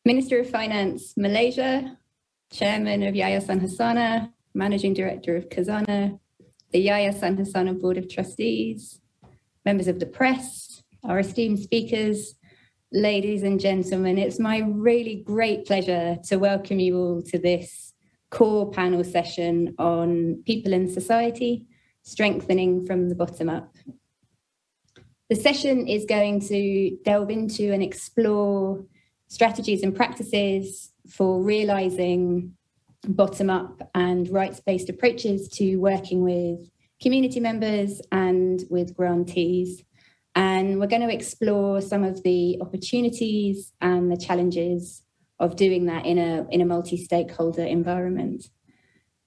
Minister of Finance, Malaysia, Chairman of Yayasan Hasanah, Managing Director of Khazanah, the Yayasan Hasanah Board of Trustees, members of the press, our esteemed speakers, ladies and gentlemen, it's my really great pleasure to welcome you all to this core panel session on people and society, strengthening from the bottom up. The session is going to delve into and explore strategies and practices for realising bottom-up and rights-based approaches to working with community members and with grantees. And we're going to explore some of the opportunities and the challenges of doing that in a multi-stakeholder environment.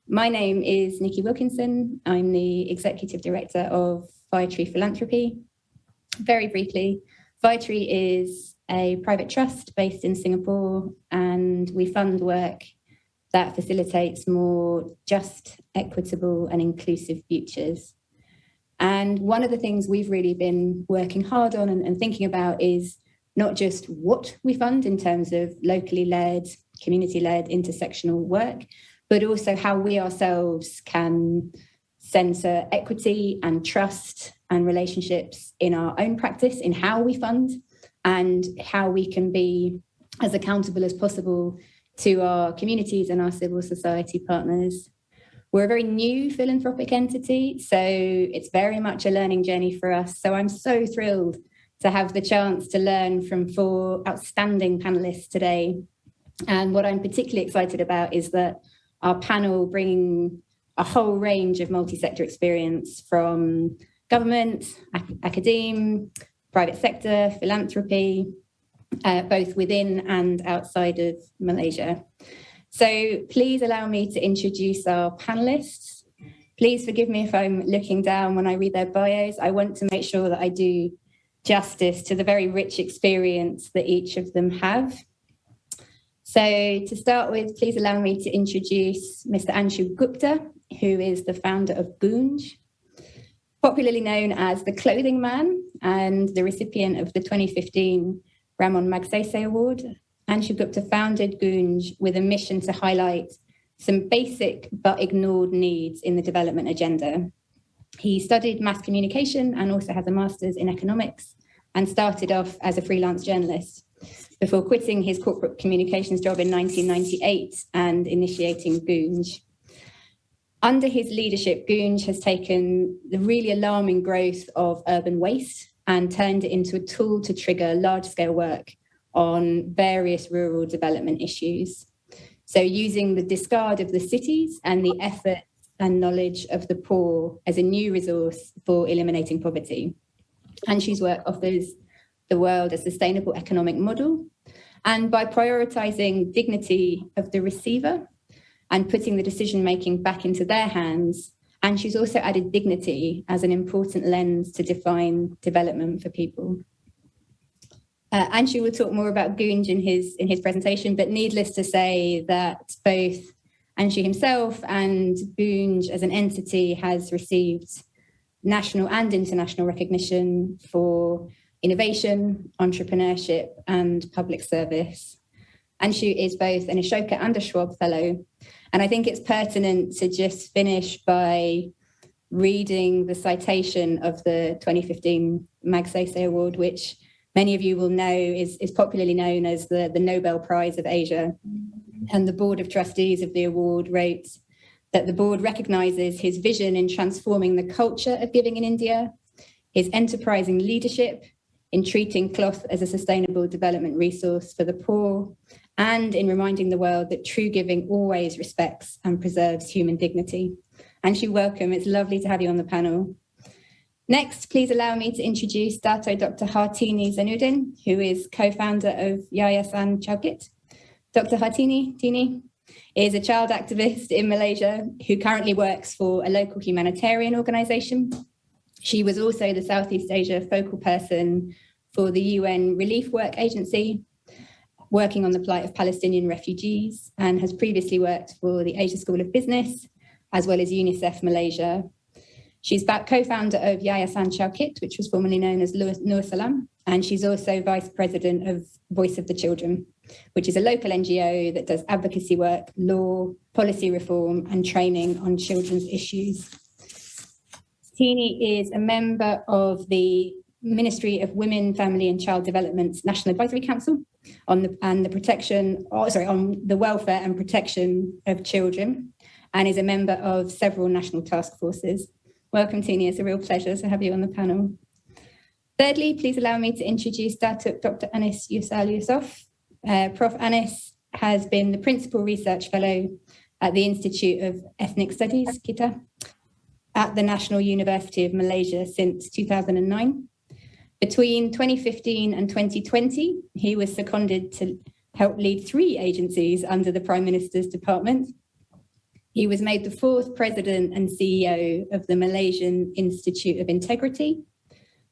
My name is Nicky Wilkinson. I'm the Executive Director of Firetree Philanthropy. Very briefly, Firetree is a private trust based in Singapore, and we fund work that facilitates more just, equitable and inclusive futures. And one of the things we've really been working hard on and thinking about is not just what we fund in terms of locally led, community-led, intersectional work, but also how we ourselves can centre equity and trust and relationships in our own practice, in how we fund, and how we can be as accountable as possible to our communities and our civil society partners. We're a very new philanthropic entity, so it's very much a learning journey for us. So I'm so thrilled to have the chance to learn from 4 outstanding panelists today. And what I'm particularly excited about is that our panel bringing a whole range of multi-sector experience from government, academe, private sector, philanthropy, both within and outside of Malaysia. So please allow me to introduce our panelists. Please forgive me if I'm looking down when I read their bios. I want to make sure that I do justice to the very rich experience that each of them have. So to start with, please allow me to introduce Mr. Anshu Gupta, who is the founder of GOONJ, popularly known as the Clothing Man and the recipient of the 2015 Ramon Magsaysay Award. Anshu Gupta founded GOONJ with a mission to highlight some basic but ignored needs in the development agenda. He studied mass communication and also has a master's in economics and started off as a freelance journalist before quitting his corporate communications job in 1998 and initiating GOONJ. Under his leadership, GOONJ has taken the really alarming growth of urban waste and turned it into a tool to trigger large-scale work on various rural development issues. So using the discard of the cities and the effort and knowledge of the poor as a new resource for eliminating poverty. Anshu's work offers the world a sustainable economic model, and by prioritising dignity of the receiver and putting the decision-making back into their hands, Anshu's also added dignity as an important lens to define development for people. Anshu will talk more about GOONJ in his presentation, but needless to say that both Anshu himself and GOONJ as an entity has received national and international recognition for innovation, entrepreneurship, and public service. Anshu is both an Ashoka and a Schwab Fellow, and I think it's pertinent to just finish by reading the citation of the 2015 Magsaysay Award, which many of you will know is popularly known as the Nobel Prize of Asia. And the Board of Trustees of the award wrote that the board recognises his vision in transforming the culture of giving in India, his enterprising leadership in treating cloth as a sustainable development resource for the poor, and in reminding the world that true giving always respects and preserves human dignity. Anshu, welcome. It's lovely to have you on the panel. Next, please allow me to introduce Dato Dr. Hartini Zainudin, who is co-founder of Yayasan Chow. Dr. Hartini is a child activist in Malaysia who currently works for a local humanitarian organisation. She was also the Southeast Asia focal person for the UN Relief Work Agency, working on the plight of Palestinian refugees, and has previously worked for the Asia School of Business, as well as UNICEF Malaysia. She's co-founder of Yayasan Chow, which was formerly known as Nur Salam, and she's also vice president of Voice of the Children. which is a local NGO that does advocacy work, law, policy reform, and training on children's issues. Hartini is a member of the Ministry of Women, Family and Child Development's National Advisory Council on the welfare and protection of children, and is a member of several national task forces. Welcome, Hartini. It's a real pleasure to have you on the panel. Thirdly, please allow me to introduce Dato, Dr. Anis Yusal Yusoff. Prof. Anis has been the Principal Research Fellow at the Institute of Ethnic Studies, KITA, at the National University of Malaysia since 2009. Between 2015 and 2020, he was seconded to help lead 3 agencies under the Prime Minister's department. He was made the 4th President and CEO of the Malaysian Institute of Integrity,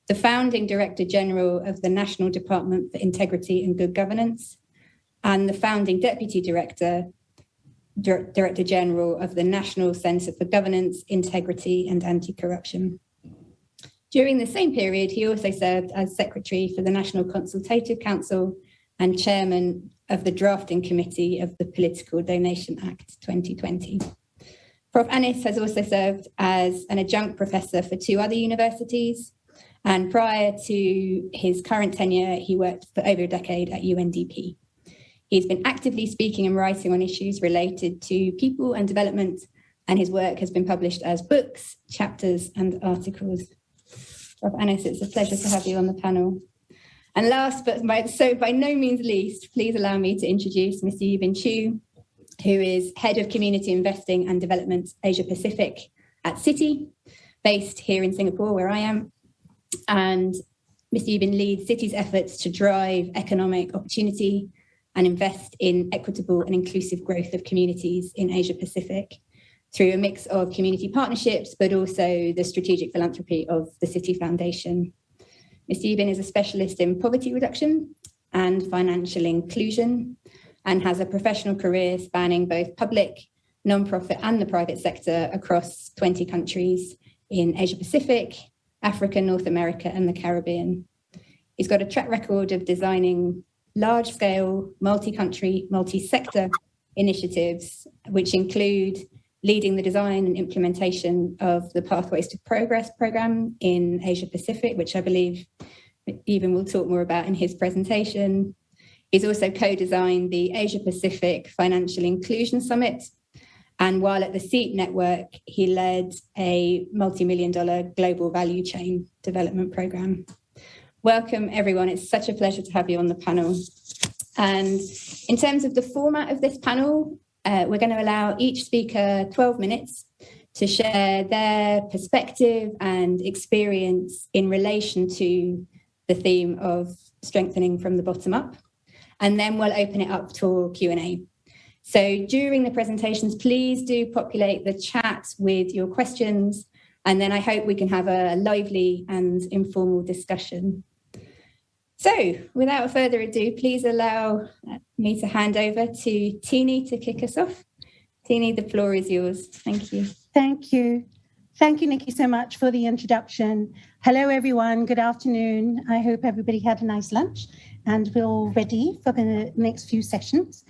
the founding Director General of the National Department for Integrity and Good Governance, and the founding Deputy Director General of the National Centre for Governance, Integrity and Anti-Corruption. During the same period, he also served as Secretary for the National Consultative Council and Chairman of the Drafting Committee of the Political Donation Act 2020. Prof. Anis has also served as an adjunct professor for 2 other universities, and prior to his current tenure, he worked for over a decade at UNDP. He's been actively speaking and writing on issues related to people and development, and his work has been published as books, chapters, and articles. Prof. Anis, it's a pleasure to have you on the panel. And last, but by no means least, please allow me to introduce Mr. Yibin, who is Head of Community Investing and Development Asia Pacific at Citi, based here in Singapore, where I am. And Mr. Yibin leads Citi's efforts to drive economic opportunity and invest in equitable and inclusive growth of communities in Asia Pacific through a mix of community partnerships, but also the strategic philanthropy of the Citi Foundation. Mr. Yibin is a specialist in poverty reduction and financial inclusion, and has a professional career spanning both public, non-profit and the private sector across 20 countries in Asia Pacific, Africa, North America and the Caribbean. He's got a track record of designing large-scale, multi-country, multi-sector initiatives, which include leading the design and implementation of the Pathways to Progress program in Asia Pacific, which I believe Yibin will talk more about in his presentation. He's also co-designed the Asia Pacific Financial Inclusion Summit. And while at the SEAT network, he led a multi-million-dollar global value chain development program. Welcome, everyone. It's such a pleasure to have you on the panel. And in terms of the format of this panel, we're going to allow each speaker 12 minutes to share their perspective and experience in relation to the theme of strengthening from the bottom up. And then we'll open it up for Q&A. So during the presentations, please do populate the chat with your questions, and then I hope we can have a lively and informal discussion. So without further ado, please allow me to hand over to Hartini to kick us off. Hartini, the floor is yours. Thank you. Thank you. Thank you, Nicky, so much for the introduction. Hello, everyone. Good afternoon. I hope everybody had a nice lunch and we're all ready for the next few sessions.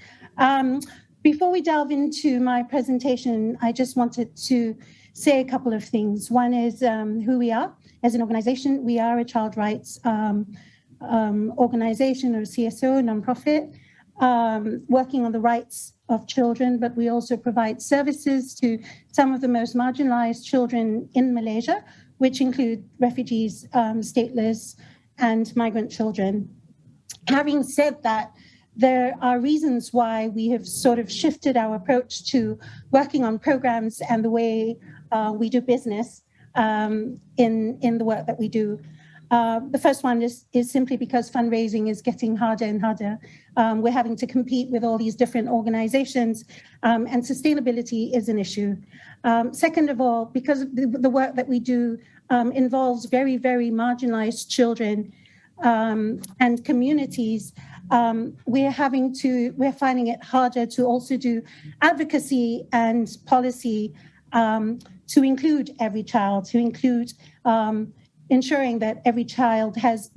Before we delve into my presentation, I just wanted to say a couple of things. One is who we are as an organization. We are a child rights organization or CSO, nonprofit, working on the rights of children, but we also provide services to some of the most marginalized children in Malaysia, which include refugees, stateless, and migrant children. Having said that, there are reasons why we have sort of shifted our approach to working on programs and the way we do business in the work that we do. The first one is simply because fundraising is getting harder and harder. We're having to compete with all these different organizations, and sustainability is an issue. Second of all, because the work that we do involves very, very marginalized children and communities, we're finding it harder to also do advocacy and policy to include every child, to include ensuring that every child has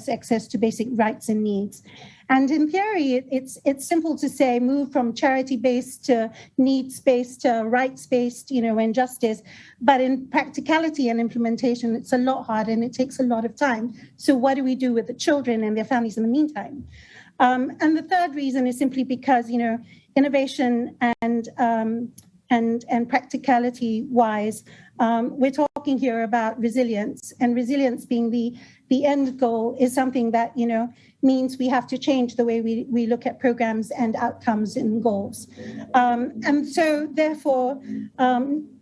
access to basic rights and needs. And in theory, it's simple to say move from charity-based to needs-based to rights-based, and justice. But in practicality and implementation, it's a lot harder and it takes a lot of time. So what do we do with the children and their families in the meantime? And the third reason is simply because, innovation and practicality-wise, we're talking here about resilience, and resilience being the end goal is something that, means we have to change the way we look at programs and outcomes and goals. And so therefore,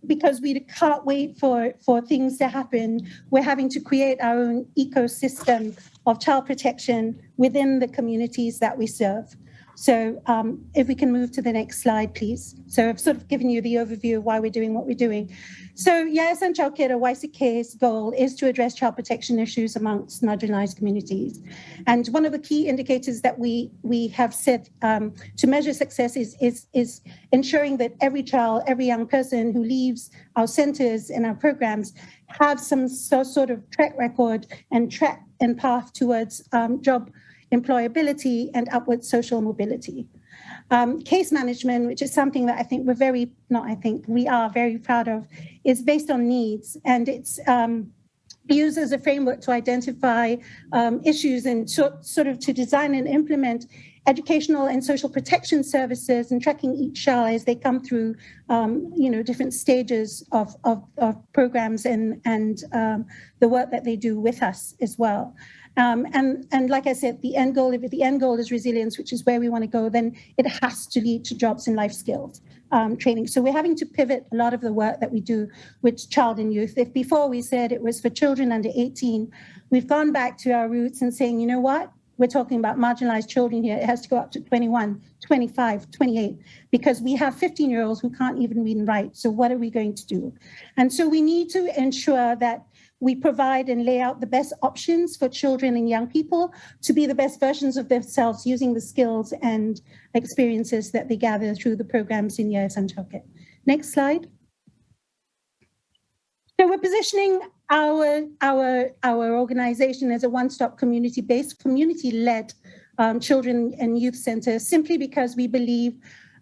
because we can't wait for things to happen, we're having to create our own ecosystem of child protection within the communities that we serve. So if we can move to the next slide, please. So I've sort of given you the overview of why we're doing what we're doing. So Yayasan Childcare, or YCK's goal is to address child protection issues amongst marginalized communities. And one of the key indicators that we have set to measure success is ensuring that every child, every young person who leaves our centers and our programs have some sort of track record and path towards job employability and upward social mobility. Case management, which is something that we are very proud of, is based on needs, and it's used as a framework to identify issues and sort of to design and implement educational and social protection services and tracking each child as they come through, different stages of programs and the work that they do with us as well. And like I said, the end goal, if the end goal is resilience, which is where we want to go, then it has to lead to jobs and life skills training. So we're having to pivot a lot of the work that we do with child and youth. If before we said it was for children under 18, we've gone back to our roots and saying, you know what? We're talking about marginalized children here. It has to go up to 21, 25, 28, because we have 15-year-olds who can't even read and write. So what are we going to do? And so we need to ensure that we provide and lay out the best options for children and young people to be the best versions of themselves using the skills and experiences that they gather through the programs in Yayasan Childcare. Next slide. So we're positioning our organization as a one-stop community-based, community-led children and youth center, simply because we believe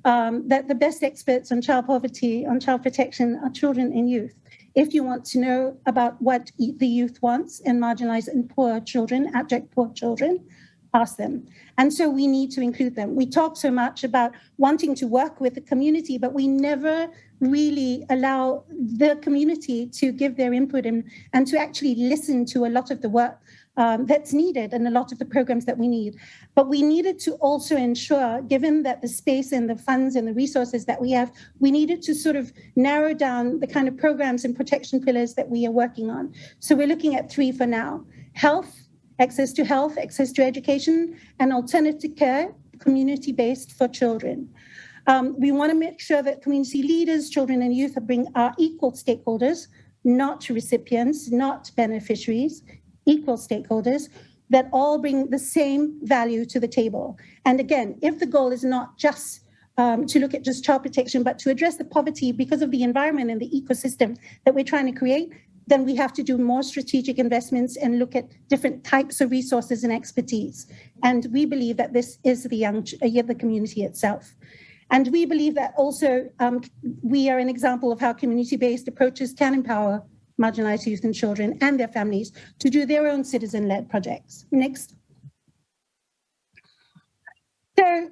that the best experts on child poverty, on child protection, are children and youth. If you want to know about what the youth wants and marginalized and poor children, abject poor children, ask them. And so we need to include them. We talk so much about wanting to work with the community, but we never really allow the community to give their input and to actually listen to a lot of the work that's needed and a lot of the programs that we need. But we needed to also ensure, given that the space and the funds and the resources that we have, we needed to sort of narrow down the kind of programs and protection pillars that we are working on. So we're looking at 3 for now: health, access to education, and alternative care, community-based for children. We want to make sure that community leaders, children and youth are equal stakeholders, not recipients, not beneficiaries, equal stakeholders that all bring the same value to the table. And again, if the goal is not just to look at just child protection, but to address the poverty because of the environment and the ecosystem that we're trying to create, then we have to do more strategic investments and look at different types of resources and expertise. And we believe that this is the community itself. And we believe that also we are an example of how community-based approaches can empower marginalized youth and children and their families to do their own citizen-led projects. Next. So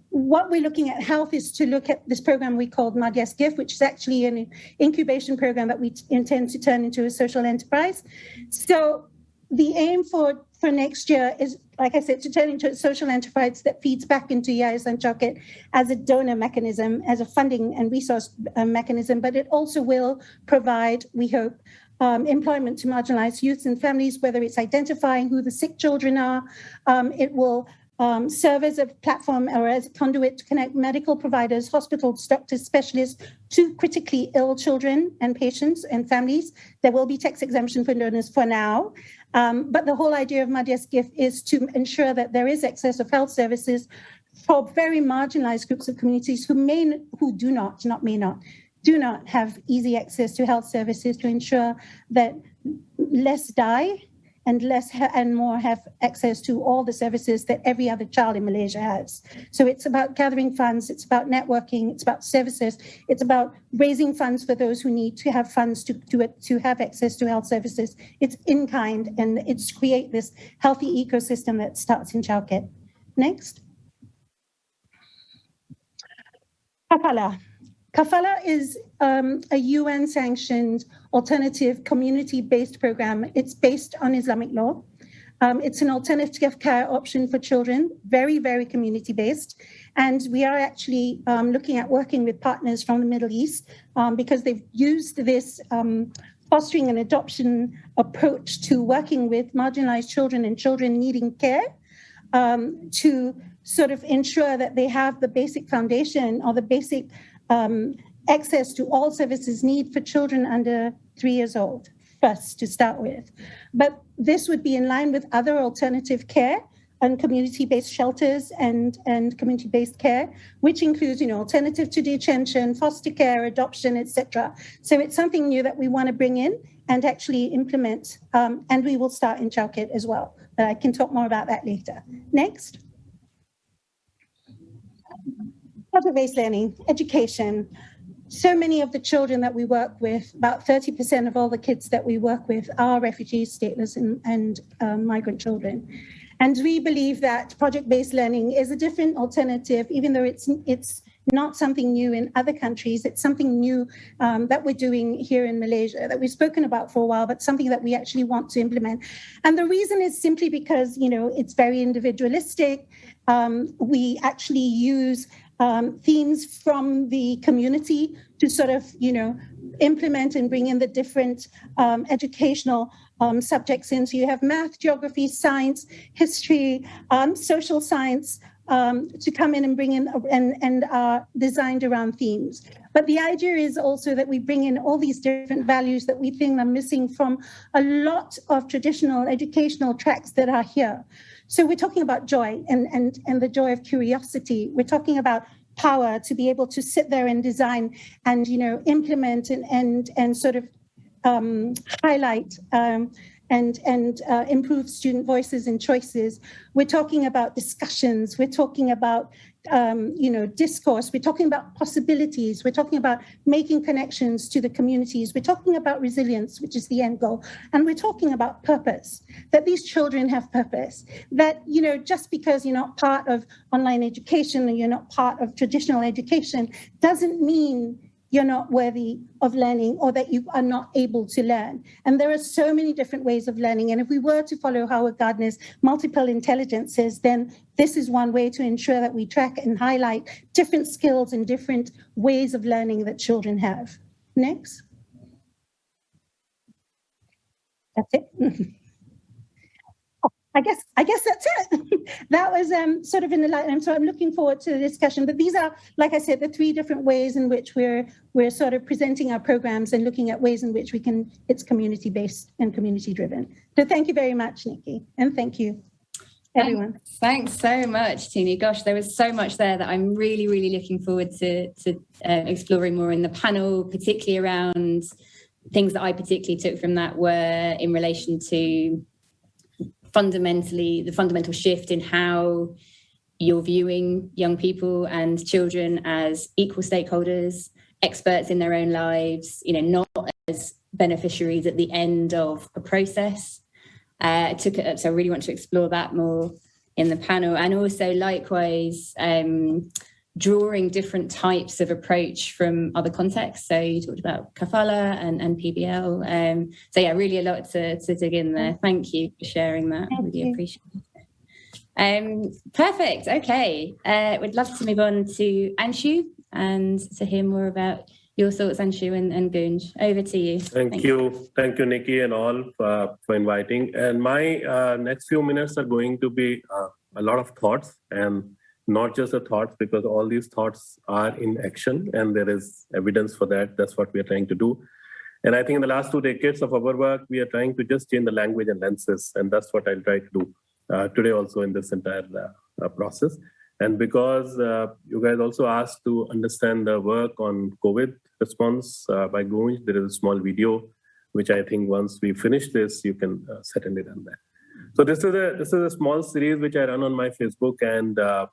what we're looking at health is to look at this program we called Madia's Gift, which is actually an incubation program that we intend to turn into a social enterprise. So the aim for next year is, like I said, to turn into a social enterprise that feeds back into Yayasan Childcare as a donor mechanism, as a funding and resource mechanism, but it also will provide, we hope, employment to marginalized youths and families, whether it's identifying who the sick children are. It will serve as a platform or as a conduit to connect medical providers, hospitals, doctors, specialists to critically ill children and patients and families. There will be tax exemption for donors for now. But the whole idea of Madia's Gift is to ensure that there is access of health services for very marginalized groups of communities who do not do not have easy access to health services to ensure that less die and more have access to all the services that every other child in Malaysia has. So it's about gathering funds, it's about networking, it's about services, it's about raising funds for those who need to have funds to have access to health services. It's in kind, and it's create this healthy ecosystem that starts in childcare. Next. Kafala. Kafala is a UN-sanctioned alternative community-based program. It's based on Islamic law. It's an alternative care option for children, very, very community-based. And we are actually looking at working with partners from the Middle East because they've used this fostering and adoption approach to working with marginalized children and children needing care to sort of ensure that they have the basic foundation or the basic access to all services need for children under 3 years old, first to start with. But this would be in line with other alternative care and community-based shelters and community-based care, which includes, alternative to detention, foster care, adoption, etc. So it's something new that we want to bring in and actually implement, and we will start in childcare as well. But I can talk more about that later. Next. Project-based learning, education. So many of the children that we work with, about 30% of all the kids that we work with are refugees, stateless, and migrant children. And we believe that project-based learning is a different alternative, even though it's not something new in other countries. It's something new that we're doing here in Malaysia that we've spoken about for a while, but something that we actually want to implement. And the reason is simply because, it's very individualistic. We actually use themes from the community to sort of, implement and bring in the different educational subjects in. So you have math, geography, science, history, social science to come in and bring in and are designed around themes. But the idea is also that we bring in all these different values that we think are missing from a lot of traditional educational tracks that are here. So we're talking about joy and the joy of curiosity. We're talking about power to be able to sit there and design and, implement and sort of highlight and improve student voices and choices. We're talking about discussions. We're talking about, discourse. We're talking about possibilities. We're talking about making connections to the communities. We're talking about resilience, which is the end goal. And we're talking about purpose, that these children have purpose, that, just because you're not part of online education and you're not part of traditional education doesn't mean you're not worthy of learning or that you are not able to learn. And there are so many different ways of learning. And if we were to follow Howard Gardner's multiple intelligences, then this is one way to ensure that we track and highlight different skills and different ways of learning that children have. Next. That's it. I guess that's it. That was sort of in the light. And so I'm looking forward to the discussion. But these are, like I said, the three different ways in which we're sort of presenting our programs and looking at ways in which it's community-based and community-driven. So thank you very much, Nicky. And thank you, everyone. Thanks so much, Tini. Gosh, there was so much there that I'm really, really looking forward to exploring more in the panel, particularly around things that I particularly took from that were in relation to the fundamental shift in how you're viewing young people and children as equal stakeholders, experts in their own lives, not as beneficiaries at the end of a process. So I really want to explore that more in the panel. And also likewise, drawing different types of approach from other contexts. So you talked about kafala and PBL. So yeah, really a lot to dig in there. Thank you for sharing that. I really appreciate it. Perfect. Okay. We'd love to move on to Anshu and to hear more about your thoughts, Anshu and GOONJ. Over to you. Thank you. Thank you, Nicky and all for inviting. And my next few minutes are going to be a lot of thoughts, and not just the thoughts, because all these thoughts are in action and there is evidence for that. That's what we are trying to do. And I think in the last 2 decades of our work, we are trying to just change the language and lenses. And that's what I'll try to do today also in this entire process. And because you guys also asked to understand the work on COVID response by GOONJ, there is a small video, which I think once we finish this, you can certainly run that. So this is a small series which I run on my Facebook, and there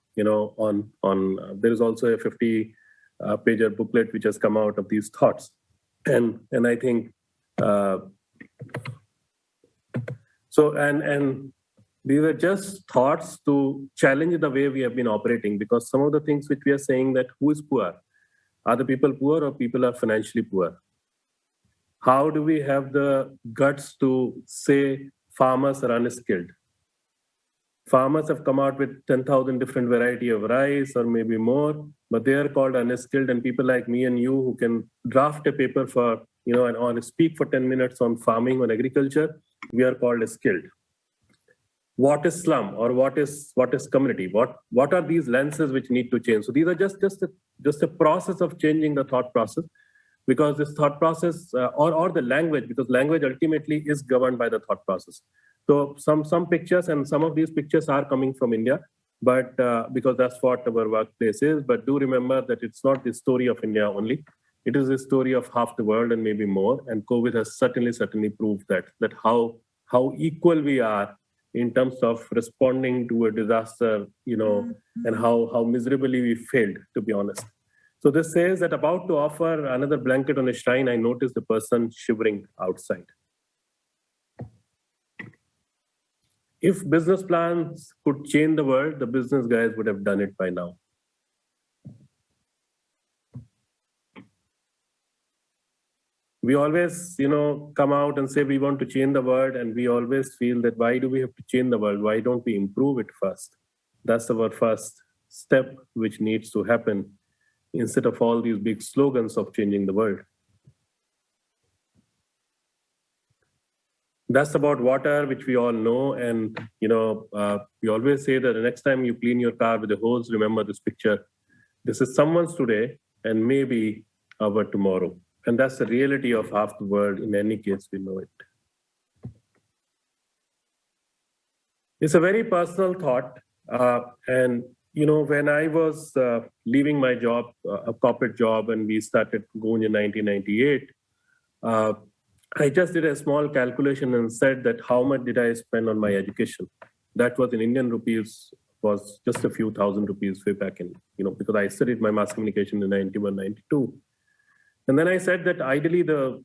is also a 50-pager booklet which has come out of these thoughts, and I think and these are just thoughts to challenge the way we have been operating, because some of the things which we are saying, that who is poor? Are the people poor, or people are financially poor? How do we have the guts to say farmers are unskilled? Farmers have come out with 10,000 different variety of rice or maybe more, but they are called unskilled, and people like me and you who can draft a paper for, and speak for 10 minutes on farming, on agriculture, we are called skilled. What is slum, or what is community? What are these lenses which need to change? So these are just a process of changing the thought process, because this thought process or the language, because language ultimately is governed by the thought process. So some pictures, and some of these pictures are coming from India, but because that's what our workplace is. But do remember that it's not the story of India only. It is the story of half the world and maybe more. And COVID has certainly proved that how equal we are in terms of responding to a disaster, and how miserably we failed, to be honest. So this says that about to offer another blanket on a shrine, I noticed the person shivering outside. If business plans could change the world, the business guys would have done it by now. We always, come out and say we want to change the world, and we always feel that why do we have to change the world? Why don't we improve it first? That's our first step, which needs to happen, instead of all these big slogans of changing the world. That's about water, which we all know. And, we always say that the next time you clean your car with a hose, remember this picture. This is someone's today and maybe our tomorrow. And that's the reality of half the world. In any case, we know it. It's a very personal thought. And when I was leaving my job, a corporate job, and we started GOONJ in 1998, I just did a small calculation and said that how much did I spend on my education? That was in Indian rupees, was just a few thousand rupees way back in, because I studied my mass communication in 91, 92. And then I said that ideally the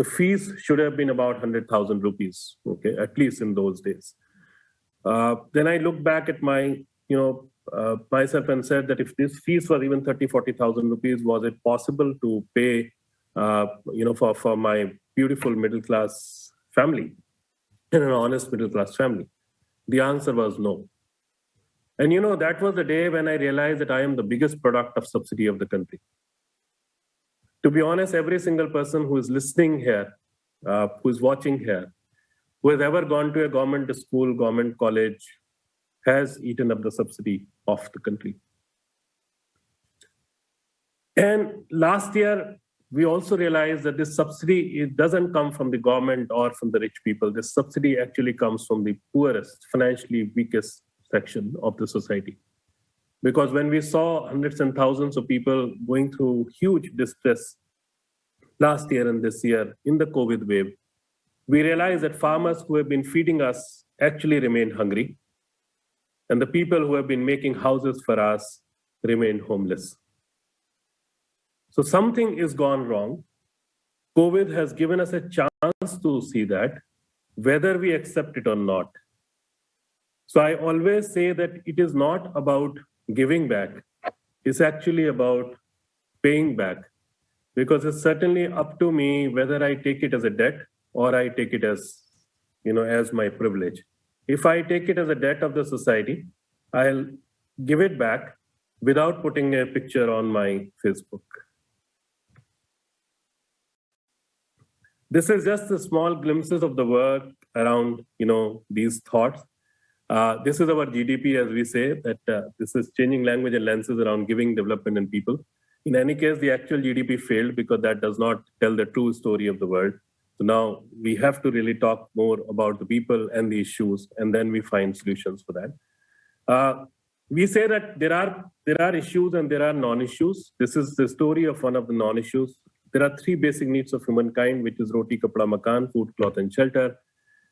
fees should have been about 100,000 rupees, okay, at least in those days. Then I looked back at my, myself and said that if this fees was even 30, 40,000 rupees, was it possible to pay, for my beautiful middle-class family, and an honest middle-class family? The answer was no. And, that was the day when I realized that I am the biggest product of subsidy of the country. To be honest, every single person who is listening here, who is watching here, who has ever gone to a government school, government college, has eaten up the subsidy of the country. And last year, we also realized that this subsidy, it doesn't come from the government or from the rich people. This subsidy actually comes from the poorest, financially weakest section of the society. Because when we saw hundreds and thousands of people going through huge distress last year and this year in the COVID wave, we realized that farmers who have been feeding us actually remain hungry, and the people who have been making houses for us remain homeless. So something is gone wrong. COVID has given us a chance to see that, whether we accept it or not. So I always say that it is not about giving back. It's actually about paying back, because it's certainly up to me whether I take it as a debt or I take it as, as my privilege. If I take it as a debt of the society, I'll give it back without putting a picture on my Facebook. This is just the small glimpses of the work around, these thoughts. This is our GDP, as we say, that this is changing language and lenses around giving, development, and people. In any case, the actual GDP failed because that does not tell the true story of the world. So now we have to really talk more about the people and the issues, and then we find solutions for that. We say that there are issues and there are non-issues. This is the story of one of the non-issues. There are three basic needs of humankind, which is roti, kapda, makan, food, cloth, and shelter.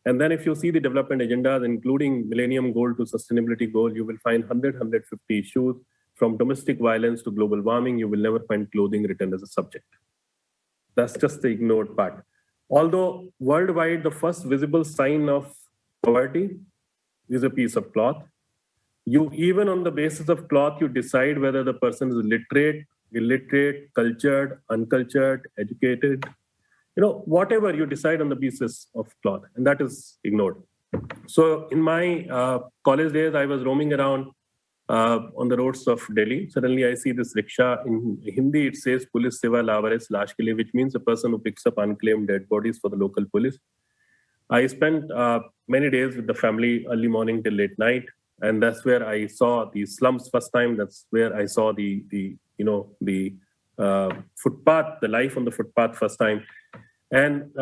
And then if you see the development agendas, including Millennium Goal to Sustainability Goal, you will find 150 issues. From domestic violence to global warming, you will never find clothing written as a subject. That's just the ignored part. Although worldwide, the first visible sign of poverty is a piece of cloth. You, even on the basis of cloth, you decide whether the person is literate, illiterate, cultured, uncultured, educated, whatever you decide on the basis of cloth, and that is ignored. So in my college days, I was roaming around on the roads of Delhi. Suddenly I see this rickshaw. In Hindi, it says Police Seva Lavares Lash Ke Liye, which means a person who picks up unclaimed dead bodies for the local police. I spent many days with the family, early morning till late night. And that's where I saw the slums first time. That's where I saw the footpath, the life on the footpath first time. And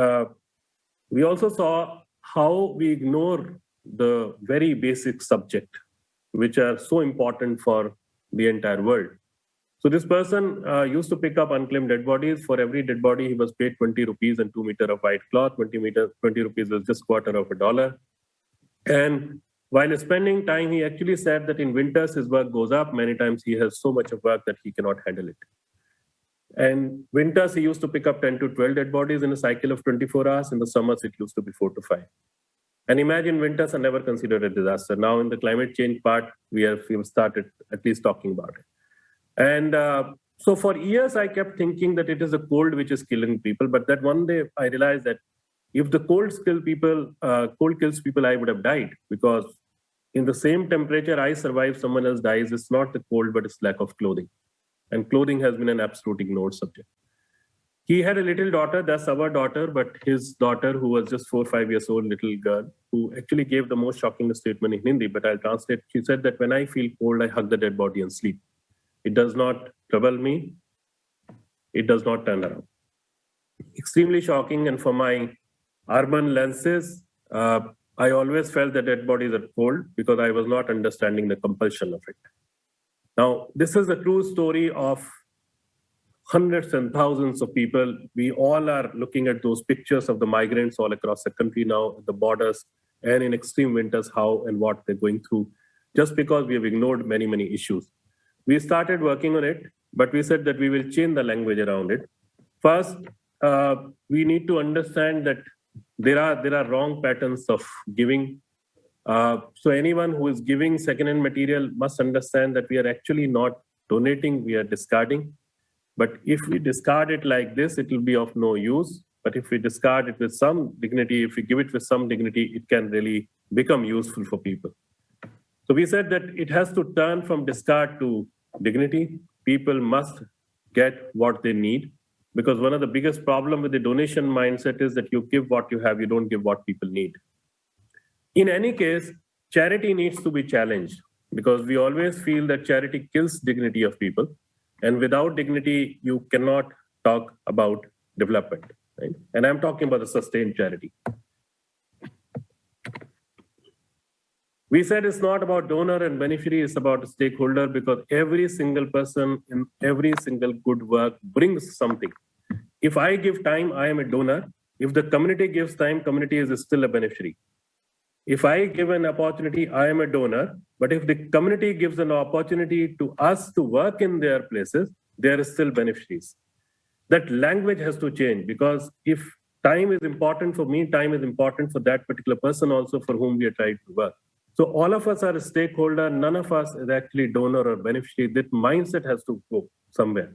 we also saw how we ignore the very basic subject, which are so important for the entire world. So this person used to pick up unclaimed dead bodies. For every dead body, he was paid 20 rupees and 2 meters of white cloth. 20 rupees was just $0.25. And while spending time, he actually said that in winters, his work goes up. Many times he has so much of work that he cannot handle it. And winters, he used to pick up 10 to 12 dead bodies in a cycle of 24 hours. In the summers, it used to be 4 to 5. And imagine winters are never considered a disaster. Now in the climate change part, we have started at least talking about it. And so for years, I kept thinking that it is the cold which is killing people. But that one day I realized that if the cold kills people, I would have died, because in the same temperature I survive, someone else dies. It's not the cold, but it's lack of clothing. And clothing has been an absolute ignored subject. He had a little daughter, that's our daughter, but his daughter, who was just 4 or 5 years old, little girl, who actually gave the most shocking statement in Hindi, but I'll translate. She said that when I feel cold, I hug the dead body and sleep. It does not trouble me. It does not turn around. Extremely shocking. And for my urban lenses, I always felt that dead bodies are cold because I was not understanding the compulsion of it. Now, this is a true story of hundreds and thousands of people. We all are looking at those pictures of the migrants all across the country now, at the borders, and in extreme winters, how and what they're going through, just because we have ignored many, many issues. We started working on it, but we said that we will change the language around it. First, we need to understand that there are wrong patterns of giving. So anyone who is giving second-hand material must understand that we are actually not donating, we are discarding. But if we discard it like this, it will be of no use. But if we discard it with some dignity, if we give it with some dignity, it can really become useful for people. So we said that it has to turn from discard to dignity. People must get what they need, because one of the biggest problems with the donation mindset is that you give what you have, you don't give what people need. In any case, charity needs to be challenged, because we always feel that charity kills dignity of people. And without dignity, you cannot talk about development. Right? And I'm talking about a sustained charity. We said it's not about donor and beneficiary, it's about a stakeholder, because every single person in every single good work brings something. If I give time, I am a donor. If the community gives time, community is still a beneficiary. If I give an opportunity, I am a donor. But if the community gives an opportunity to us to work in their places, they are still beneficiaries. That language has to change, because if time is important for me, time is important for that particular person also for whom we are trying to work. So all of us are a stakeholder. None of us is actually donor or beneficiary. That mindset has to go somewhere.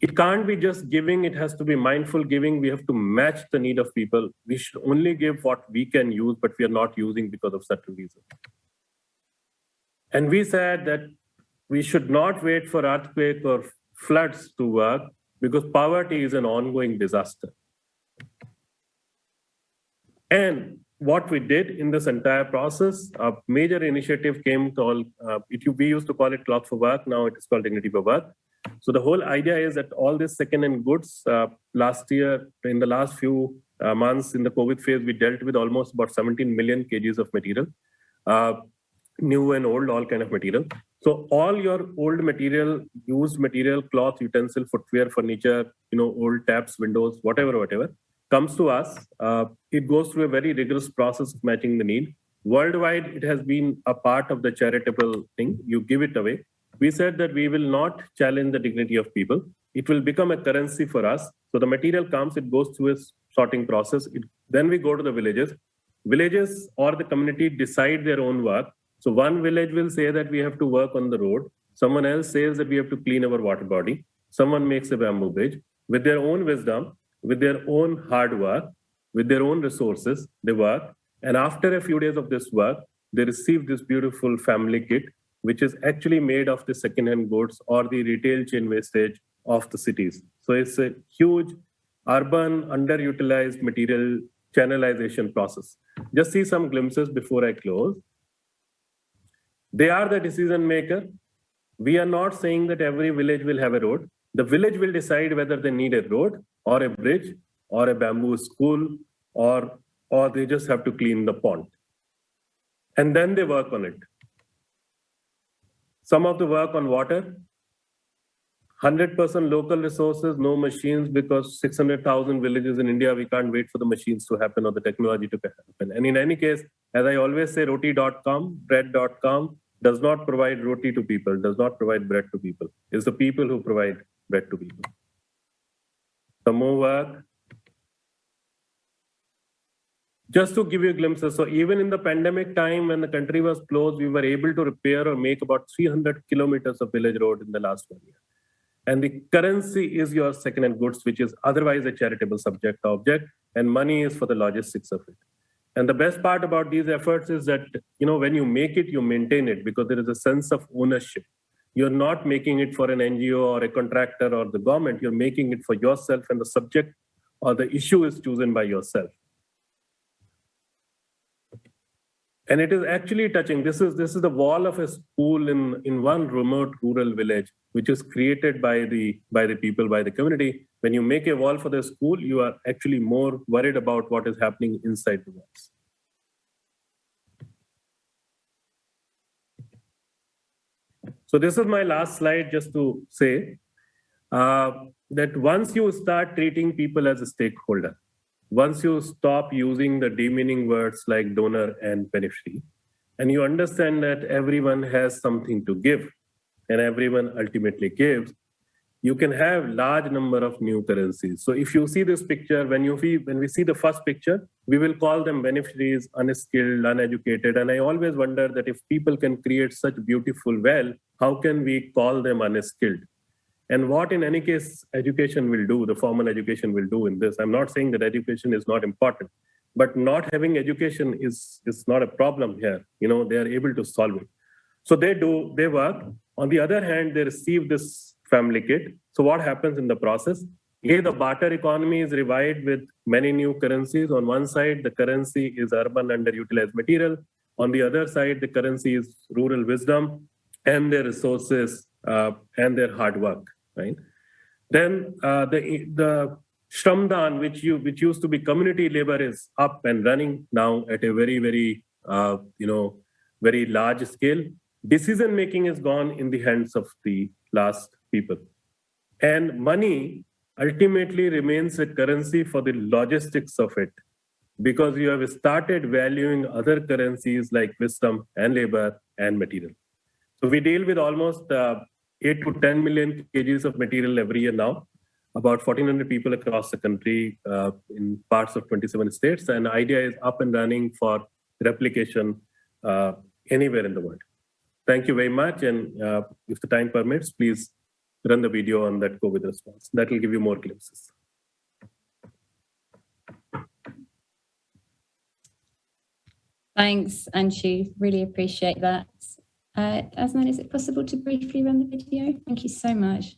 It can't be just giving, it has to be mindful giving. We have to match the need of people. We should only give what we can use, but we are not using because of certain reasons. And we said that we should not wait for earthquake or floods to work, because poverty is an ongoing disaster. And what we did in this entire process, a major initiative came called, we used to call it Cloth for Work, now it is called Dignity for Work. So the whole idea is that all these second-hand goods last year, in the last few months in the COVID phase, we dealt with almost about 17 million kgs of material, new and old, all kind of material. So all your old material, used material, cloth, utensil, footwear, furniture, old taps, windows, whatever, comes to us. It goes through a very rigorous process of matching the need. Worldwide, it has been a part of the charitable thing. You give it away. We said that we will not challenge the dignity of people. It will become a currency for us. So the material comes, it goes through a sorting process. Then we go to the villages. Villages or the community decide their own work. So one village will say that we have to work on the road. Someone else says that we have to clean our water body. Someone makes a bamboo bridge. With their own wisdom, with their own hard work, with their own resources, they work. And after a few days of this work, they receive this beautiful family kit, which is actually made of the second-hand goods or the retail chain wastage of the cities. So it's a huge urban underutilized material channelization process. Just see some glimpses before I close. They are the decision maker. We are not saying that every village will have a road. The village will decide whether they need a road or a bridge or a bamboo school or they just have to clean the pond. And then they work on it. Some of the work on water, 100% local resources, no machines, because 600,000 villages in India, we can't wait for the machines to happen or the technology to happen. And in any case, as I always say, roti.com, bread.com does not provide roti to people, does not provide bread to people. It's the people who provide bread to people. Some more work. Just to give you glimpses, so even in the pandemic time when the country was closed, we were able to repair or make about 300 kilometers of village road in the last 1 year. And the currency is your second-hand goods, which is otherwise a charitable subject object, and money is for the logistics of it. And the best part about these efforts is that, when you make it, you maintain it because there is a sense of ownership. You're not making it for an NGO or a contractor or the government. You're making it for yourself, and the subject or the issue is chosen by yourself. And it is actually touching. This is the wall of a school in one remote rural village, which is created by the people, by the community. When you make a wall for the school, you are actually more worried about what is happening inside the walls. So this is my last slide, just to say that once you start treating people as a stakeholder, once you stop using the demeaning words like donor and beneficiary, and you understand that everyone has something to give and everyone ultimately gives, you can have large number of new currencies. So if you see this picture, when we see the first picture, we will call them beneficiaries, unskilled, uneducated. And I always wonder that if people can create such beautiful wealth, how can we call them unskilled? And what, in any case, education will do, the formal education will do in this. I'm not saying that education is not important, but not having education is not a problem here. They are able to solve it. So they work. On the other hand, they receive this family kit. So what happens in the process? The barter economy is revived with many new currencies. On one side, the currency is urban underutilized material. On the other side, the currency is rural wisdom and their resources and their hard work. Right? Then the Shramdan, which used to be community labor, is up and running now at a very, very very large scale. Decision making is gone in the hands of the last people, and money ultimately remains a currency for the logistics of it, because you have started valuing other currencies like wisdom and labor and material. So we deal with almost 8 to 10 million kgs of material every year now, about 1,400 people across the country in parts of 27 states. And the idea is up and running for replication anywhere in the world. Thank you very much. And if the time permits, please run the video on that COVID response. That will give you more glimpses. Thanks, Anshu. Really appreciate that. Asman, is it possible to briefly run the video? Thank you so much.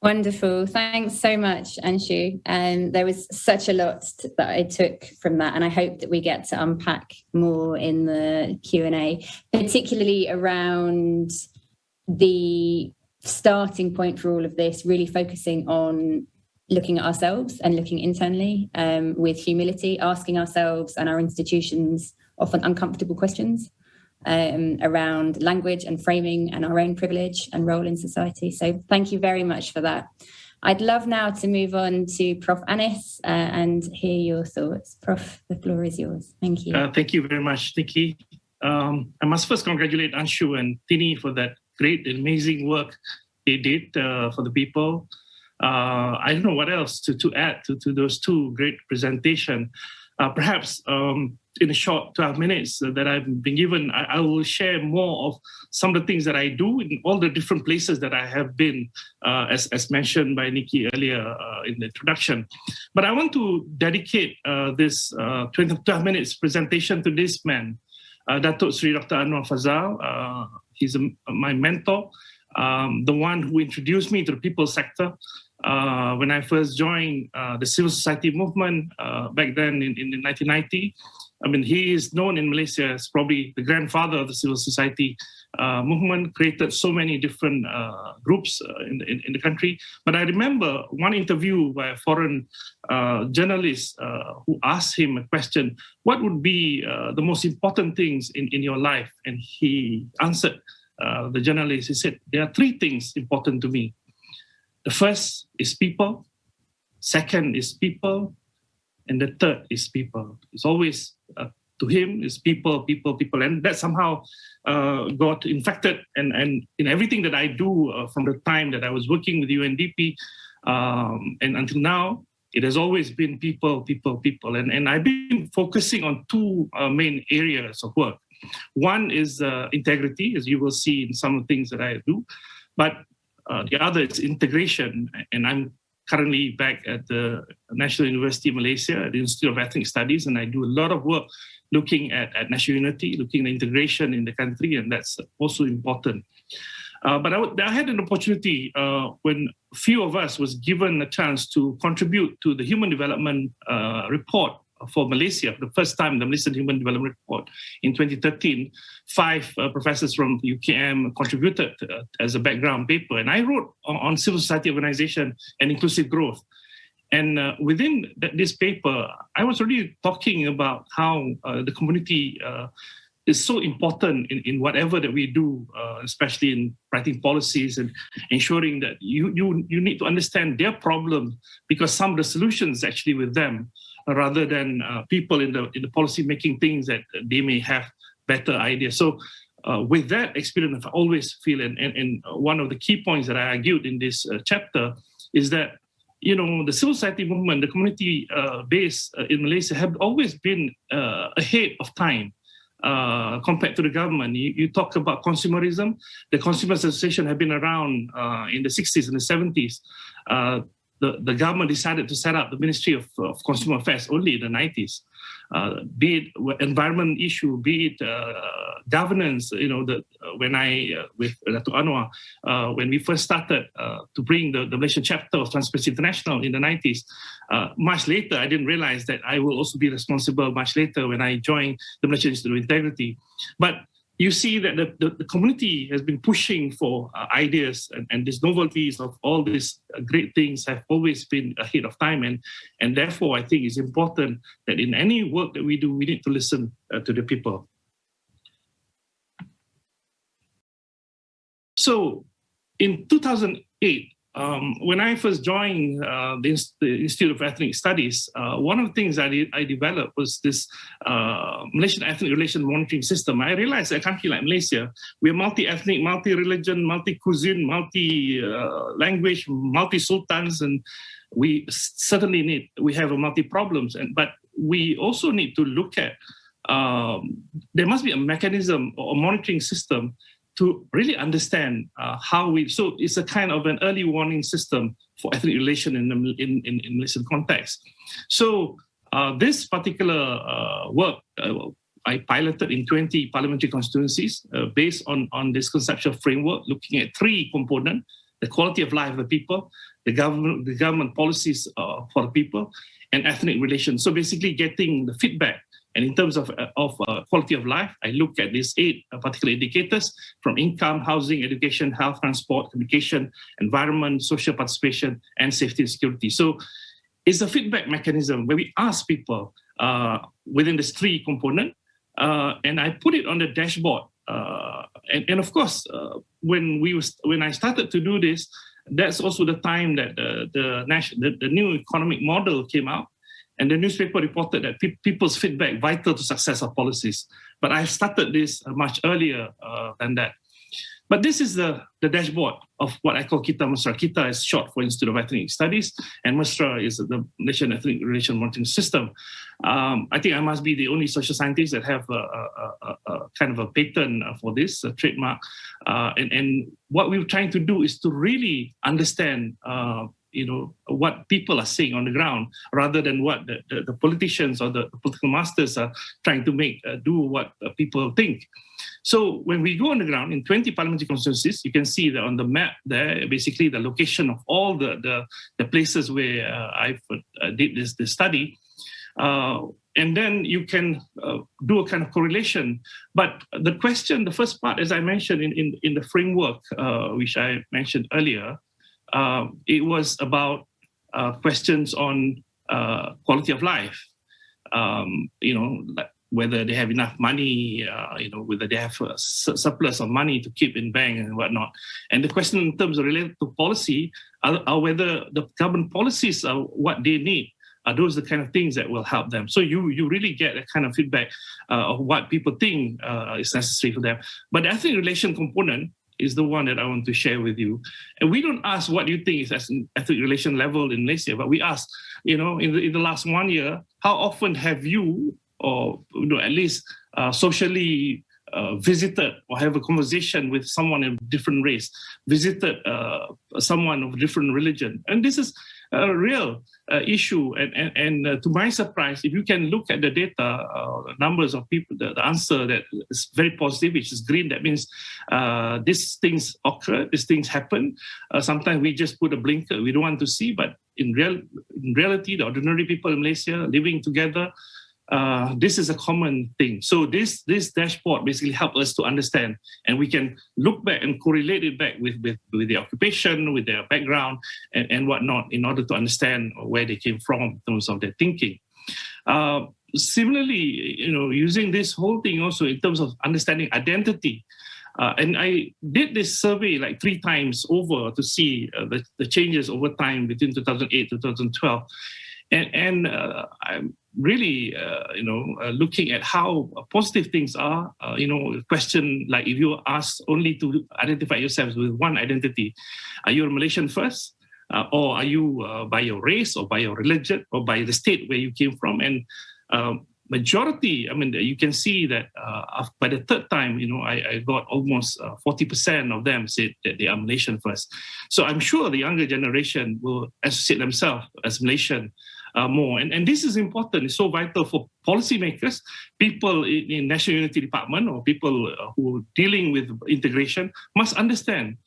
Wonderful. Thanks so much, Anshu. There was such a lot that I took from that, and I hope that we get to unpack more in the Q&A, particularly around the starting point for all of this, really focusing on looking at ourselves and looking internally with humility, asking ourselves and our institutions often uncomfortable questions around language and framing and our own privilege and role in society. So thank you very much for that. I'd love now to move on to Prof. Anis and hear your thoughts. Prof, the floor is yours. Thank you. Thank you very much, Nicky. I must first congratulate Anshu and Hartini for that great, amazing work they did for the people. I don't know what else to add to those two great presentations. Perhaps in a short 12 minutes that I've been given, I will share more of some of the things that I do in all the different places that I have been, as mentioned by Nicky earlier in the introduction. But I want to dedicate this 12 minutes presentation to this man, Dato Sri Dr. Anwar Fazal. He's my mentor, the one who introduced me to the people sector. When I first joined the civil society movement back then in 1990, I mean, he is known in Malaysia as probably the grandfather of the civil society movement, created so many different groups in the country. But I remember one interview by a foreign journalist who asked him a question, what would be the most important things in your life? And he answered, the journalist, he said, there are three things important to me. The first is people, second is people, and the third is people. It's always, to him, is people. And that somehow got infected and in everything that I do from the time that I was working with UNDP and until now, it has always been people. And I've been focusing on two main areas of work. One is integrity, as you will see in some of the things that I do, but the other is integration, and I'm currently back at the National University of Malaysia at the Institute of Ethnic Studies, and I do a lot of work looking at national unity, looking at integration in the country, and that's also important. But I had an opportunity when a few of us was given a chance to contribute to the Human Development Report for Malaysia, the first time the Malaysian Human Development Report in 2013. 5 professors from UKM contributed as a background paper, and I wrote on civil society organization and inclusive growth. And within this paper, I was already talking about how the community is so important in whatever that we do, especially in writing policies and ensuring that you need to understand their problem, because some of the solutions actually with them, rather than people in the policy making things that they may have better ideas. So with that experience, I always feel, and one of the key points that I argued in this chapter is that, you know, the civil society movement, the community base in Malaysia have always been ahead of time compared to the government. You talk about consumerism. The Consumer Association have been around in the 60s and the 70s. The government decided to set up the Ministry of Consumer Affairs only in the 90s. Be it environment issue, be it governance, you know, when I, with Dato Anwar, when we first started to bring the Malaysian chapter of Transparency International in the 90s, much later, I didn't realize that I will also be responsible much later when I joined the Malaysian Institute of Integrity. But you see that the community has been pushing for ideas, and these novelties of all these great things have always been ahead of time. And therefore, I think it's important that in any work that we do, we need to listen to the people. So in 2008, when I first joined the Institute of Ethnic Studies, one of the things I developed was this Malaysian ethnic relation monitoring system. I realized that a country like Malaysia, we're multi-ethnic, multi-religion, multi-cuisine, multi-language, multi-sultans, and we certainly have a multi-problems. But we also need to look at, there must be a mechanism or a monitoring system to really understand so it's a kind of an early warning system for ethnic relation in Malaysian context. So this particular work I piloted in 20 parliamentary constituencies based on this conceptual framework, looking at 3 components: the quality of life of the people, the government policies for the people, and ethnic relations. So basically getting the feedback. And in terms of quality of life, I look at these 8 particular indicators from income, housing, education, health, transport, communication, environment, social participation, and safety and security. So it's a feedback mechanism where we ask people within this 3 component, and I put it on the dashboard. And of course, when I started to do this, that's also the time that the new economic model came out. And the newspaper reported that people's feedback vital to success of policies. But I started this much earlier than that. But this is the dashboard of what I call Kita Mesra. Kita is short for Institute of Ethnic Studies, and Mesra is the Malaysian Ethnic Relation Monitoring System. I think I must be the only social scientist that have a kind of a patent for this trademark. And what we're trying to do is to really understand what people are saying on the ground, rather than what the politicians or the political masters are trying to do what people think. So when we go on the ground in 20 parliamentary constituencies, you can see that on the map there, basically the location of all the places where I did this study. And then you can do a kind of correlation. But the question, the first part, as I mentioned in the framework, which I mentioned earlier, it was about questions on quality of life, like whether they have enough money, whether they have a surplus of money to keep in bank and whatnot. And the question in terms of related to policy are whether the government policies are what they need. Are those the kind of things that will help them? So you really get a kind of feedback of what people think is necessary for them. But the ethnic relation component is the one that I want to share with you. And we don't ask what you think is at an ethnic relation level in Malaysia, but we ask, in the last 1 year, how often have you, or at least socially visited or have a conversation with someone of different race, visited someone of different religion? And this is a real issue. And to my surprise, if you can look at the data, numbers of people, the answer that is very positive, which is green, that means these things occur, these things happen. Sometimes we just put a blinker, we don't want to see, but in reality, the ordinary people in Malaysia living together, this is a common thing. So this dashboard basically helps us to understand, and we can look back and correlate it back with the occupation, with their background and whatnot, in order to understand where they came from in terms of their thinking. Similarly, using this whole thing also in terms of understanding identity. And I did this survey like 3 times over to see the changes over time between 2008 to 2012. And I'm really, looking at how positive things are. A question like, if you ask only to identify yourselves with one identity, are you a Malaysian first? Or are you by your race or by your religion or by the state where you came from? And majority, you can see that by the 3rd time, I got almost 40% of them said that they are Malaysian first. So I'm sure the younger generation will associate themselves as Malaysian more. And this is important. It's so vital for policymakers, people in National Unity Department, or people who are dealing with integration must understand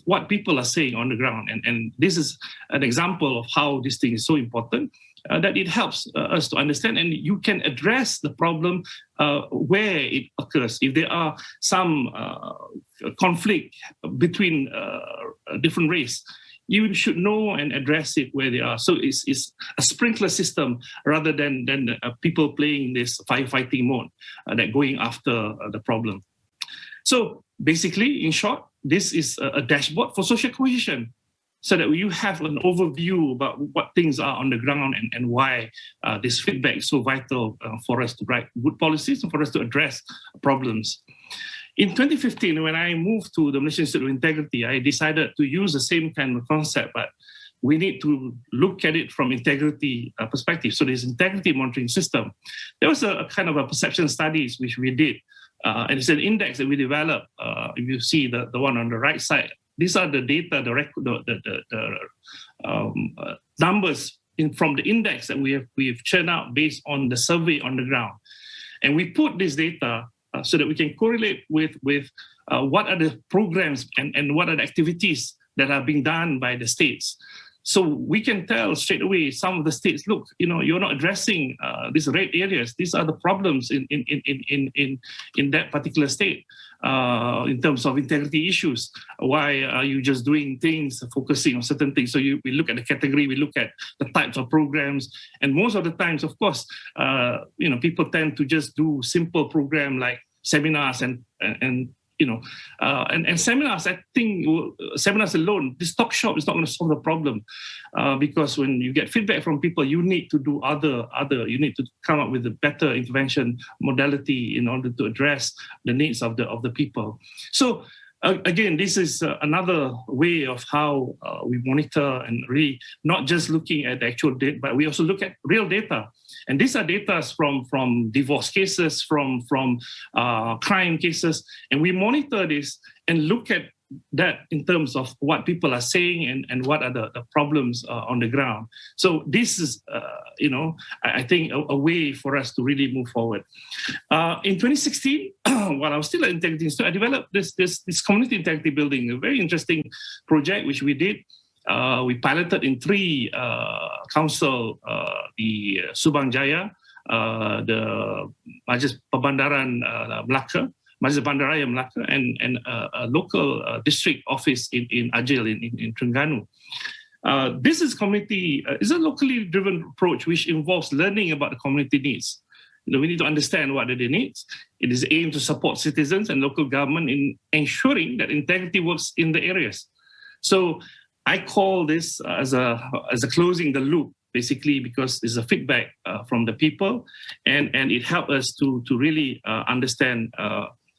what people are saying on the ground. And this is an example of how this thing is so important, that it helps us to understand, and you can address the problem where it occurs. If there are some conflict between different race, you should know and address it where they are. So it's a sprinkler system rather than people playing this firefighting mode, that going after the problem. So basically, in short, this is a dashboard for social cohesion, so that you have an overview about what things are on the ground and why this feedback is so vital for us to write good policies and for us to address problems. In 2015, when I moved to the Malaysian Institute of Integrity, I decided to use the same kind of concept, but we need to look at it from integrity perspective. So there's integrity monitoring system. There was a kind of a perception studies which we did, and it's an index that we developed. If you see the one on the right side, these are the data, the numbers from the index that we've churned out based on the survey on the ground, and we put this data so that we can correlate with what are the programs and what are the activities that are being done by the states. So we can tell straight away some of the states, look, you're not addressing these red areas. These are the problems in that particular state in terms of integrity issues. Why are you just doing things, focusing on certain things? So we look at the category, we look at the types of programs, and most of the times, of course, people tend to just do simple program like seminars and seminars. I think seminars alone, this talk shop is not going to solve the problem, because when you get feedback from people, you need to do you need to come up with a better intervention modality in order to address the needs of the people. So again, this is another way of how we monitor, and really not just looking at the actual data, but we also look at real data. And these are data from divorce cases, from crime cases, and we monitor this and look at that in terms of what people are saying and what are the problems on the ground. So this is, I think a way for us to really move forward. In 2016, while I was still at Integrity Institute, I developed this community integrity building, a very interesting project which we did. We piloted in 3 council, the Subang Jaya, the Majlis Perbandaran Melaka, Majlis Bandaraya Melaka, and a local district office in Ajil in Terengganu. This is is a locally driven approach which involves learning about the community needs. We need to understand what are their needs. It is aimed to support citizens and local government in ensuring that integrity works in the areas. So I call this as a closing the loop, basically, because it's a feedback from the people, and it helps us to really understand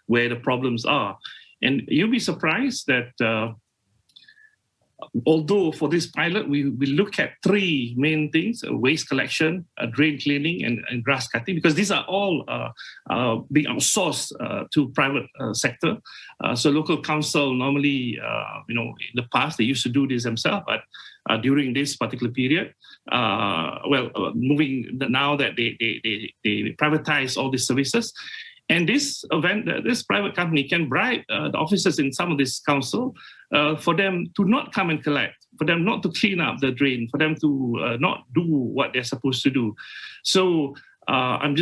where the problems are. And you'll be surprised that although for this pilot, we look at 3 main things: waste collection, drain cleaning, and grass cutting, because these are all being outsourced to private sector. So local council normally, in the past, they used to do this themselves, but during this particular period, moving now that they privatize all these services. And this private company can bribe the officers in some of this council for them to not come and collect, for them not to clean up the drain, for them to not do what they're supposed to do. So I've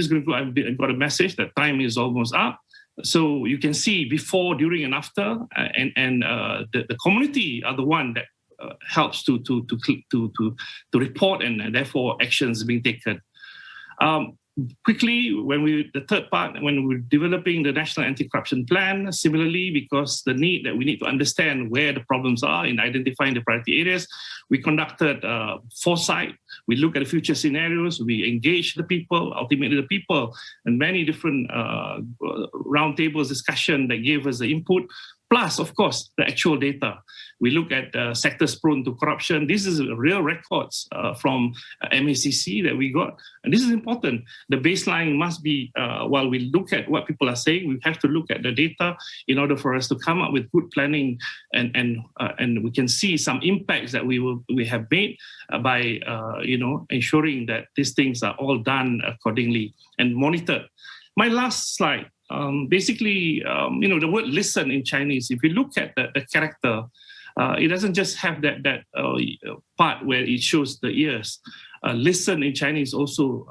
got a message that time is almost up. So you can see before, during, and after, and the community are the one that helps to report, and therefore actions being taken. Quickly, the third part, when we're developing the National Anti-Corruption Plan, similarly, because we need to understand where the problems are in identifying the priority areas, we conducted foresight. We look at the future scenarios. We engage the people, ultimately the people, and many different roundtables discussion that gave us the input. Plus, of course, the actual data. We look at sectors prone to corruption. This is real records from MACC that we got. And this is important. The baseline must be, while we look at what people are saying, we have to look at the data in order for us to come up with good planning, and we can see some impacts that we have made by ensuring that these things are all done accordingly and monitored. My last slide. Basically, the word listen in Chinese, if you look at the character, it doesn't just have that part where it shows the ears. Listen in Chinese also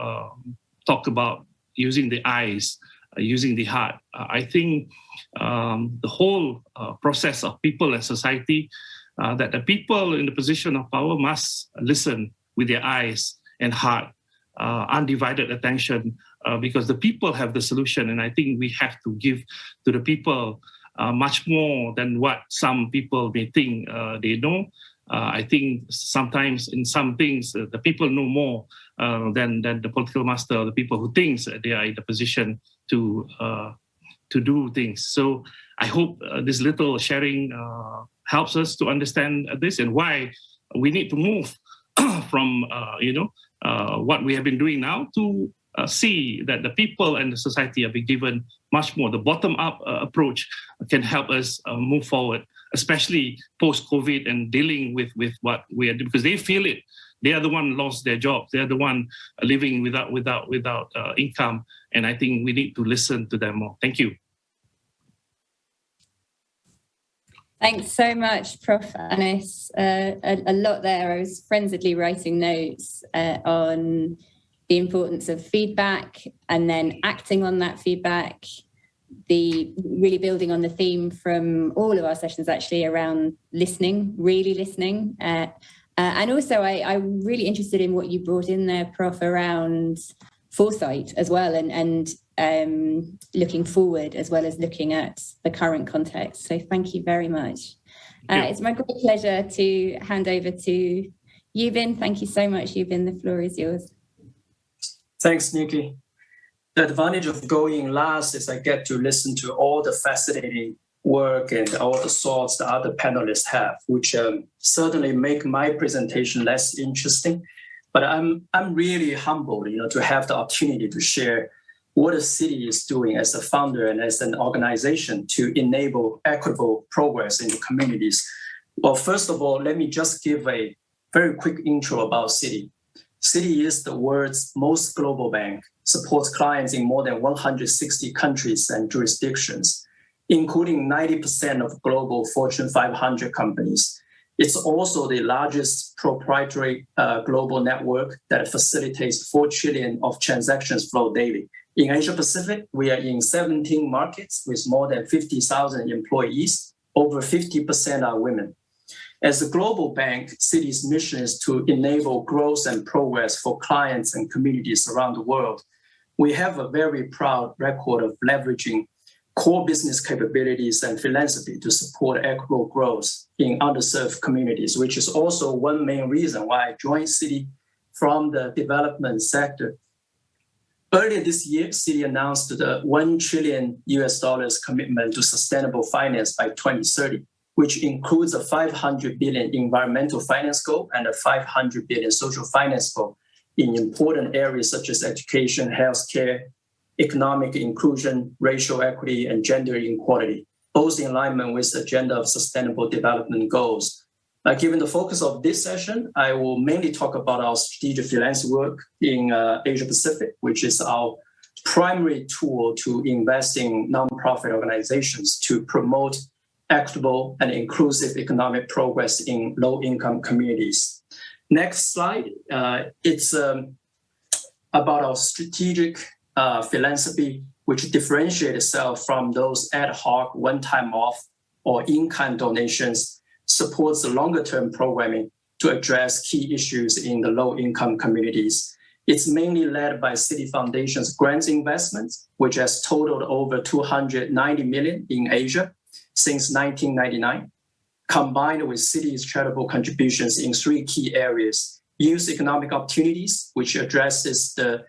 talk about using the eyes, using the heart. I think the whole process of people and society, that the people in the position of power must listen with their eyes and heart, undivided attention, because the people have the solution. And I think we have to give to the people much more than what some people may think they know. I think sometimes in some things, the people know more than the political master, the people who think they are in the position to do things. So I hope this little sharing helps us to understand this and why we need to move from what we have been doing now to see that the people and the society are being given much more. The bottom-up approach can help us move forward, especially post-COVID and dealing with what we are doing, because they feel it. They are the one lost their jobs. They are the one living without income, and I think we need to listen to them more. Thank you. Thanks so much, Prof. Anis. A lot there. I was frenziedly writing notes on the importance of feedback and then acting on that feedback, the really building on the theme from all of our sessions actually around listening, really listening. And also I'm really interested in what you brought in there, Prof, around foresight as well and looking forward as well as looking at the current context. So thank you very much. It's my great pleasure to hand over to Yibin. Thank you so much, Yibin. The floor is yours. Thanks, Nicky. The advantage of going last is I get to listen to all the fascinating work and all the thoughts the other panelists have, which certainly make my presentation less interesting. But I'm really humbled, to have the opportunity to share what the city is doing as a founder and as an organization to enable equitable progress in the communities. Well, first of all, let me just give a very quick intro about Citi. Citi is the world's most global bank, supports clients in more than 160 countries and jurisdictions, including 90% of global Fortune 500 companies. It's also the largest proprietary global network that facilitates 4 trillion of transactions flow daily. In Asia Pacific, we are in 17 markets with more than 50,000 employees. Over 50% are women. As a global bank, Citi's mission is to enable growth and progress for clients and communities around the world. We have a very proud record of leveraging core business capabilities and philanthropy to support equitable growth in underserved communities, which is also one main reason why I joined Citi from the development sector. Earlier this year, Citi announced the $1 trillion commitment to sustainable finance by 2030, which includes a 500 billion environmental finance goal and a 500 billion social finance goal in important areas such as education, healthcare, economic inclusion, racial equity, and gender equality, both in alignment with the Agenda of Sustainable Development Goals. Given the focus of this session, I will mainly talk about our strategic philanthropy work in Asia Pacific, which is our primary tool to invest in nonprofit organizations to promote equitable and inclusive economic progress in low-income communities. Next slide. It's about our strategic philanthropy, which differentiates itself from those ad hoc, one-time off, or in-kind donations, supports the longer-term programming to address key issues in the low-income communities. It's mainly led by Citi Foundation's grants investments, which has totaled over 290 million in Asia since 1999, combined with Citi's charitable contributions in 3 key areas: youth economic opportunities, which addresses the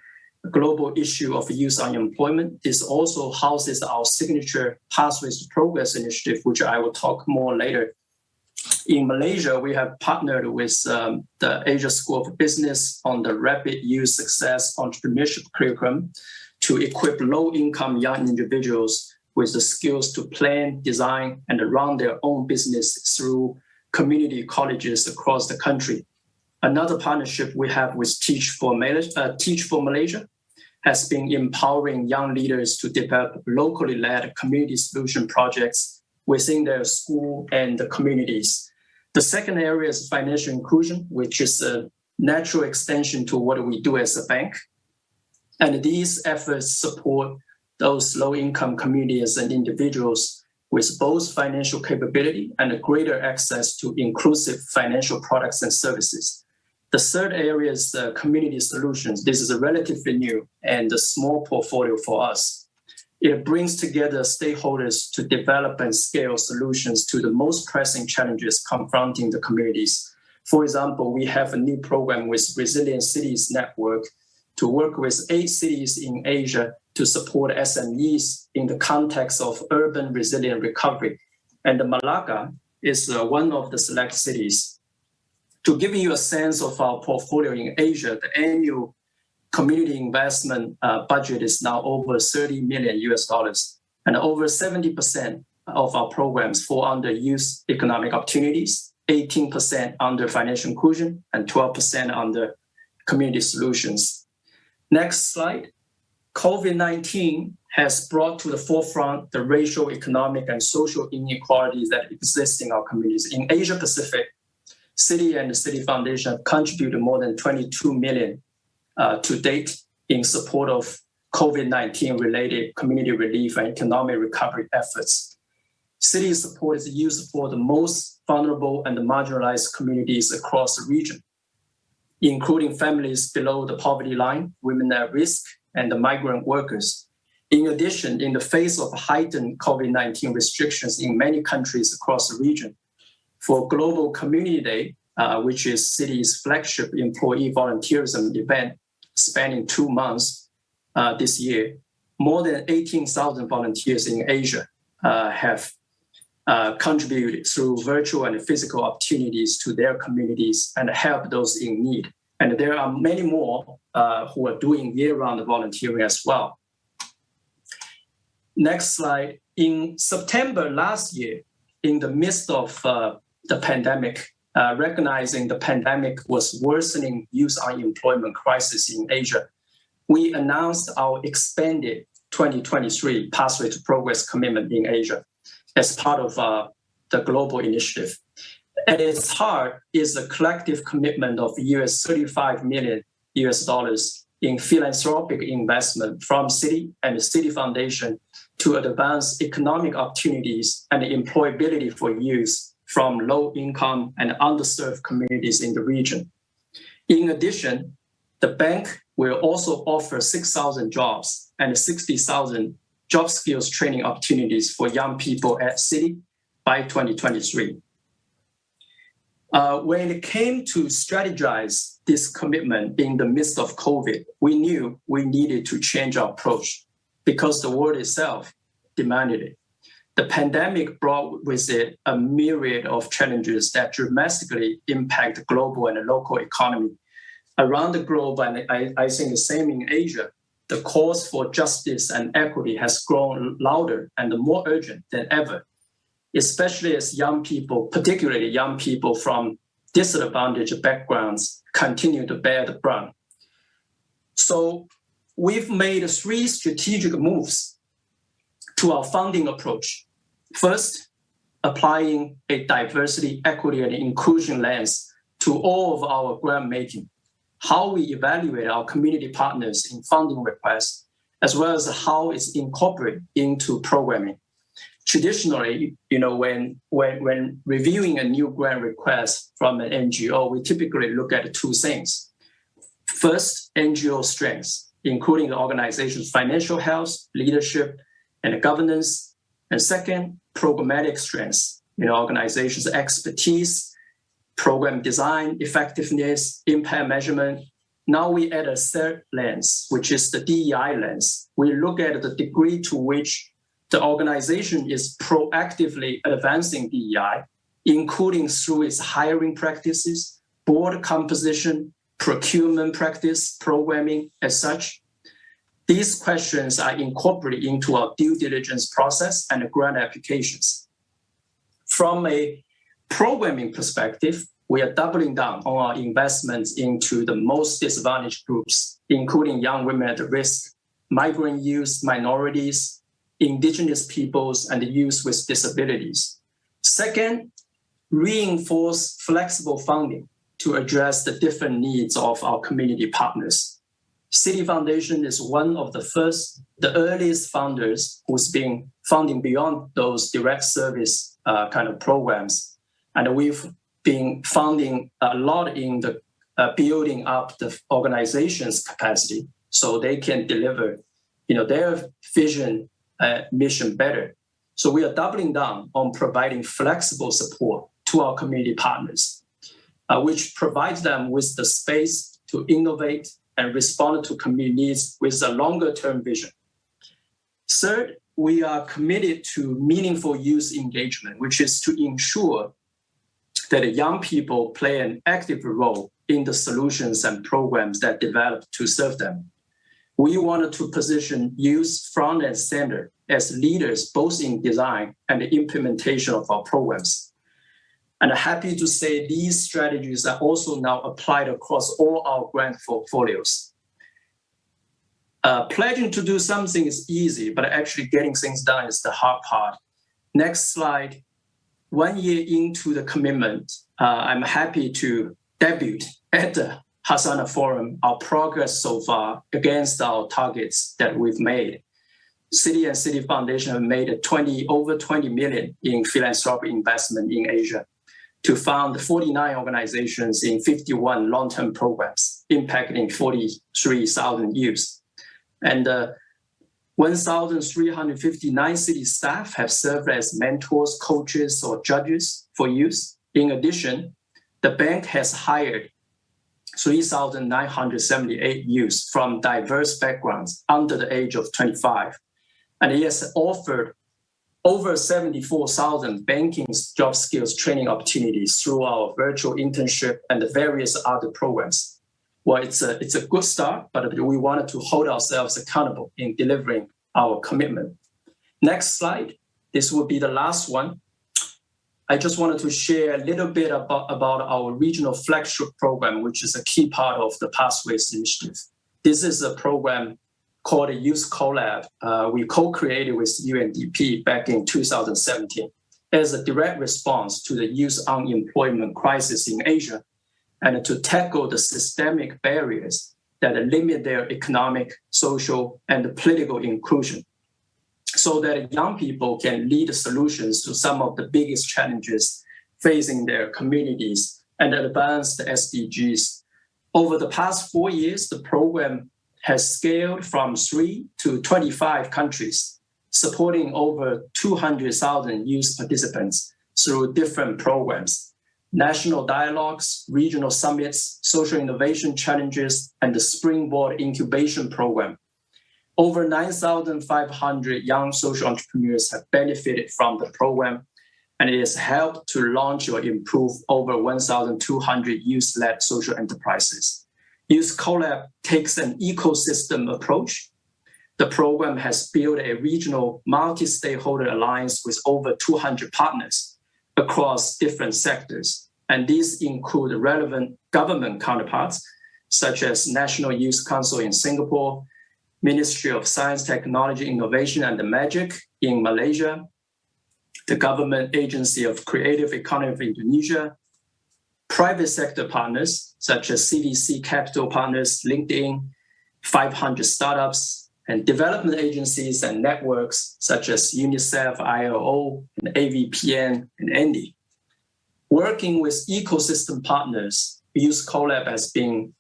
global issue of youth unemployment. This also houses our signature Pathways to Progress initiative, which I will talk more later. In Malaysia, we have partnered with the Asia School of Business on the Rapid Youth Success Entrepreneurship Curriculum to equip low-income young individuals with the skills to plan, design, and run their own business through community colleges across the country. Another partnership we have with Teach for Malaysia has been empowering young leaders to develop locally led community solution projects within their school and the communities. The second area is financial inclusion, which is a natural extension to what we do as a bank. And these efforts support those low-income communities and individuals with both financial capability and a greater access to inclusive financial products and services. The third area is community solutions. This is a relatively new and a small portfolio for us. It brings together stakeholders to develop and scale solutions to the most pressing challenges confronting the communities. For example, we have a new program with Resilient Cities Network to work with 8 cities in Asia to support SMEs in the context of urban resilient recovery. And Malacca is one of the select cities. To give you a sense of our portfolio in Asia, the annual community investment budget is now over $30 million, and over 70% of our programs fall under youth economic opportunities, 18% under financial inclusion, and 12% under community solutions. Next slide. COVID-19 has brought to the forefront the racial, economic, and social inequalities that exist in our communities. In Asia Pacific, Citi and the Citi Foundation have contributed more than 22 million to date in support of COVID-19 related community relief and economic recovery efforts. Citi's support is used for the most vulnerable and the marginalized communities across the region, including families below the poverty line, women at risk, and the migrant workers. In addition, in the face of heightened COVID-19 restrictions in many countries across the region, for Global Community Day, which is Citi's flagship employee volunteerism event spanning 2 months this year, more than 18,000 volunteers in Asia have contributed through virtual and physical opportunities to their communities and help those in need. And there are many more who are doing year-round volunteering as well. Next slide. In September last year, in the midst of the pandemic, recognizing the pandemic was worsening youth unemployment crisis in Asia, we announced our expanded 2023 Pathway to Progress commitment in Asia as part of the global initiative. At its heart is a collective commitment of $35 million in philanthropic investment from Citi and the Citi Foundation to advance economic opportunities and employability for youth from low-income and underserved communities in the region. In addition, the bank will also offer 6,000 jobs and 60,000 job skills training opportunities for young people at Citi by 2023. When it came to strategize this commitment in the midst of COVID, we knew we needed to change our approach because the world itself demanded it. The pandemic brought with it a myriad of challenges that dramatically impact the global and the local economy. Around the globe, and I think the same in Asia, the cause for justice and equity has grown louder and more urgent than ever, especially as young people, particularly young people from disadvantaged backgrounds, continue to bear the brunt. So we've made 3 strategic moves to our funding approach. First, applying a diversity, equity, and inclusion lens to all of our grant making, how we evaluate our community partners in funding requests, as well as how it's incorporated into programming. Traditionally, when reviewing a new grant request from an NGO, we typically look at 2 things. First, NGO strengths, including the organization's financial health, leadership, and governance. And second, programmatic strengths, organization's expertise, program design, effectiveness, impact measurement. Now we add a third lens, which is the DEI lens. We look at the degree to which the organization is proactively advancing DEI, including through its hiring practices, board composition, procurement practice, programming, as such. These questions are incorporated into our due diligence process and grant applications. From a programming perspective, we are doubling down on our investments into the most disadvantaged groups, including young women at risk, migrant youth, minorities, indigenous peoples, and youth with disabilities. Second, reinforce flexible funding to address the different needs of our community partners. Citi Foundation is one of the earliest funders who's been funding beyond those direct service kind of programs. And we've been funding a lot in the building up the organization's capacity so they can deliver their vision mission better. So we are doubling down on providing flexible support to our community partners, which provides them with the space to innovate and respond to community needs with a longer-term vision. Third, we are committed to meaningful youth engagement, which is to ensure that young people play an active role in the solutions and programs that develop to serve them. We wanted to position youth front and center as leaders, both in design and the implementation of our programs. And I'm happy to say these strategies are also now applied across all our grant portfolios. Pledging to do something is easy, but actually getting things done is the hard part. Next slide. 1 year into the commitment, I'm happy to debut at the Hasanah Forum our progress so far against our targets that we've made. Citi and Citi Foundation have made over 20 million in philanthropy investment in Asia to fund 49 organizations in 51 long-term programs impacting 43,000 youth. And 1,359 Citi staff have served as mentors, coaches, or judges for youth. In addition, the bank has hired 3,978 youth from diverse backgrounds under the age of 25. And it has offered over 74,000 banking job skills training opportunities through our virtual internship and the various other programs. Well, it's a good start, but we wanted to hold ourselves accountable in delivering our commitment. Next slide. This will be the last one. I just wanted to share a little bit about our regional flagship program, which is a key part of the Pathways Initiative. This is a program called the Youth Collab. We co-created with UNDP back in 2017 as a direct response to the youth unemployment crisis in Asia and to tackle the systemic barriers that limit their economic, social, and political inclusion, so that young people can lead solutions to some of the biggest challenges facing their communities and advance the SDGs. Over the past 4 years, the program has scaled from 3 to 25 countries, supporting over 200,000 youth participants through different programs, national dialogues, regional summits, social innovation challenges, and the Springboard Incubation Program. Over 9,500 young social entrepreneurs have benefited from the program, and it has helped to launch or improve over 1,200 youth-led social enterprises. Youth Collab takes an ecosystem approach. The program has built a regional multi-stakeholder alliance with over 200 partners across different sectors, and these include relevant government counterparts, such as National Youth Council in Singapore, Ministry of Science, Technology, Innovation and the Magic in Malaysia, the Government Agency of Creative Economy of Indonesia, private sector partners such as CVC Capital Partners, LinkedIn, 500 startups, and development agencies and networks such as UNICEF, ILO, and AVPN, and Andy. Working with ecosystem partners, Youth Collab has been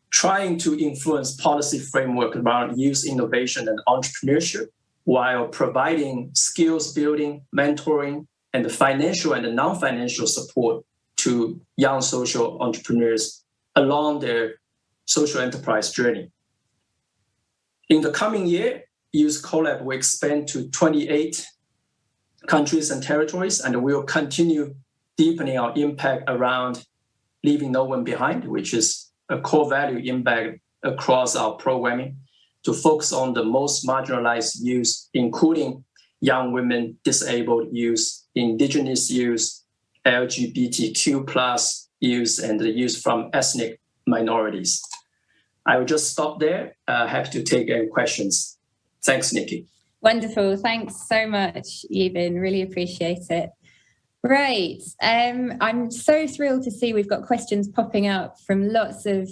trying to influence policy framework around youth innovation and entrepreneurship while providing skills building, mentoring, and the financial and the non-financial support to young social entrepreneurs along their social enterprise journey. In the coming year, Youth Collab will expand to 28 countries and territories, and we will continue deepening our impact around leaving no one behind, which is a core value impact across our programming to focus on the most marginalized youth, including young women, disabled youth, indigenous youth, LGBTQ+ youth, and the youth from ethnic minorities. I will just stop there. Happy to take any questions. Thanks, Nicky. Wonderful. Thanks so much, Yibin. Really appreciate it. Right. I'm so thrilled to see we've got questions popping up from lots of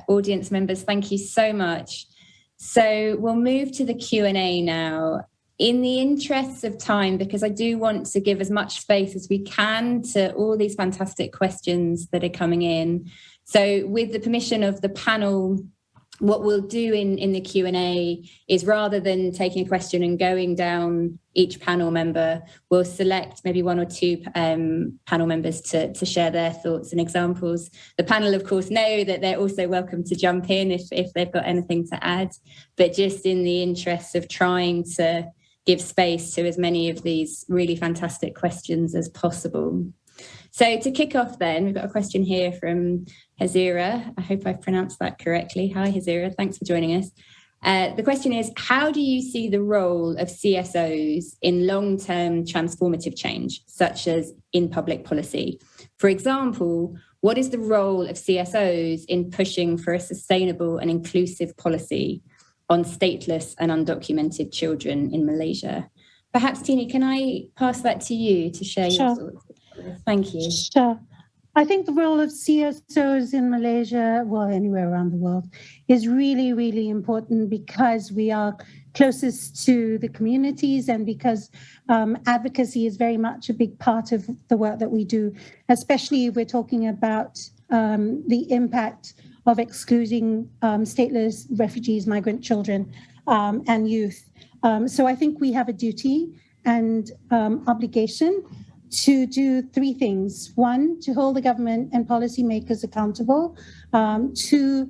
audience members. Thank you so much. So we'll move to the Q&A now. In the interests of time, because I do want to give as much space as we can to all these fantastic questions that are coming in. So with the permission of the panel, what we'll do in the Q&A is, rather than taking a question and going down each panel member, we'll select maybe one or two panel members to share their thoughts and examples. The panel, of course, know that they're also welcome to jump in if they've got anything to add, but just in the interest of trying to give space to as many of these really fantastic questions as possible. So to kick off then, we've got a question here from Hazira. I hope I've pronounced that correctly. Hi, Hazira. Thanks for joining us. The question is, how do you see the role of CSOs in long-term transformative change, such as in public policy? For example, what is the role of CSOs in pushing for a sustainable and inclusive policy? on stateless and undocumented children in Malaysia. Perhaps, Tini, can I pass that to you to share your thoughts? Thank you. Sure. I think the role of CSOs in Malaysia, well, anywhere around the world, is really, really important because we are closest to the communities and because advocacy is very much a big part of the work that we do, especially if we're talking about the impact of excluding stateless refugees, migrant children, and youth. So I think we have a duty and obligation to do three things. One, to hold the government and policymakers accountable, to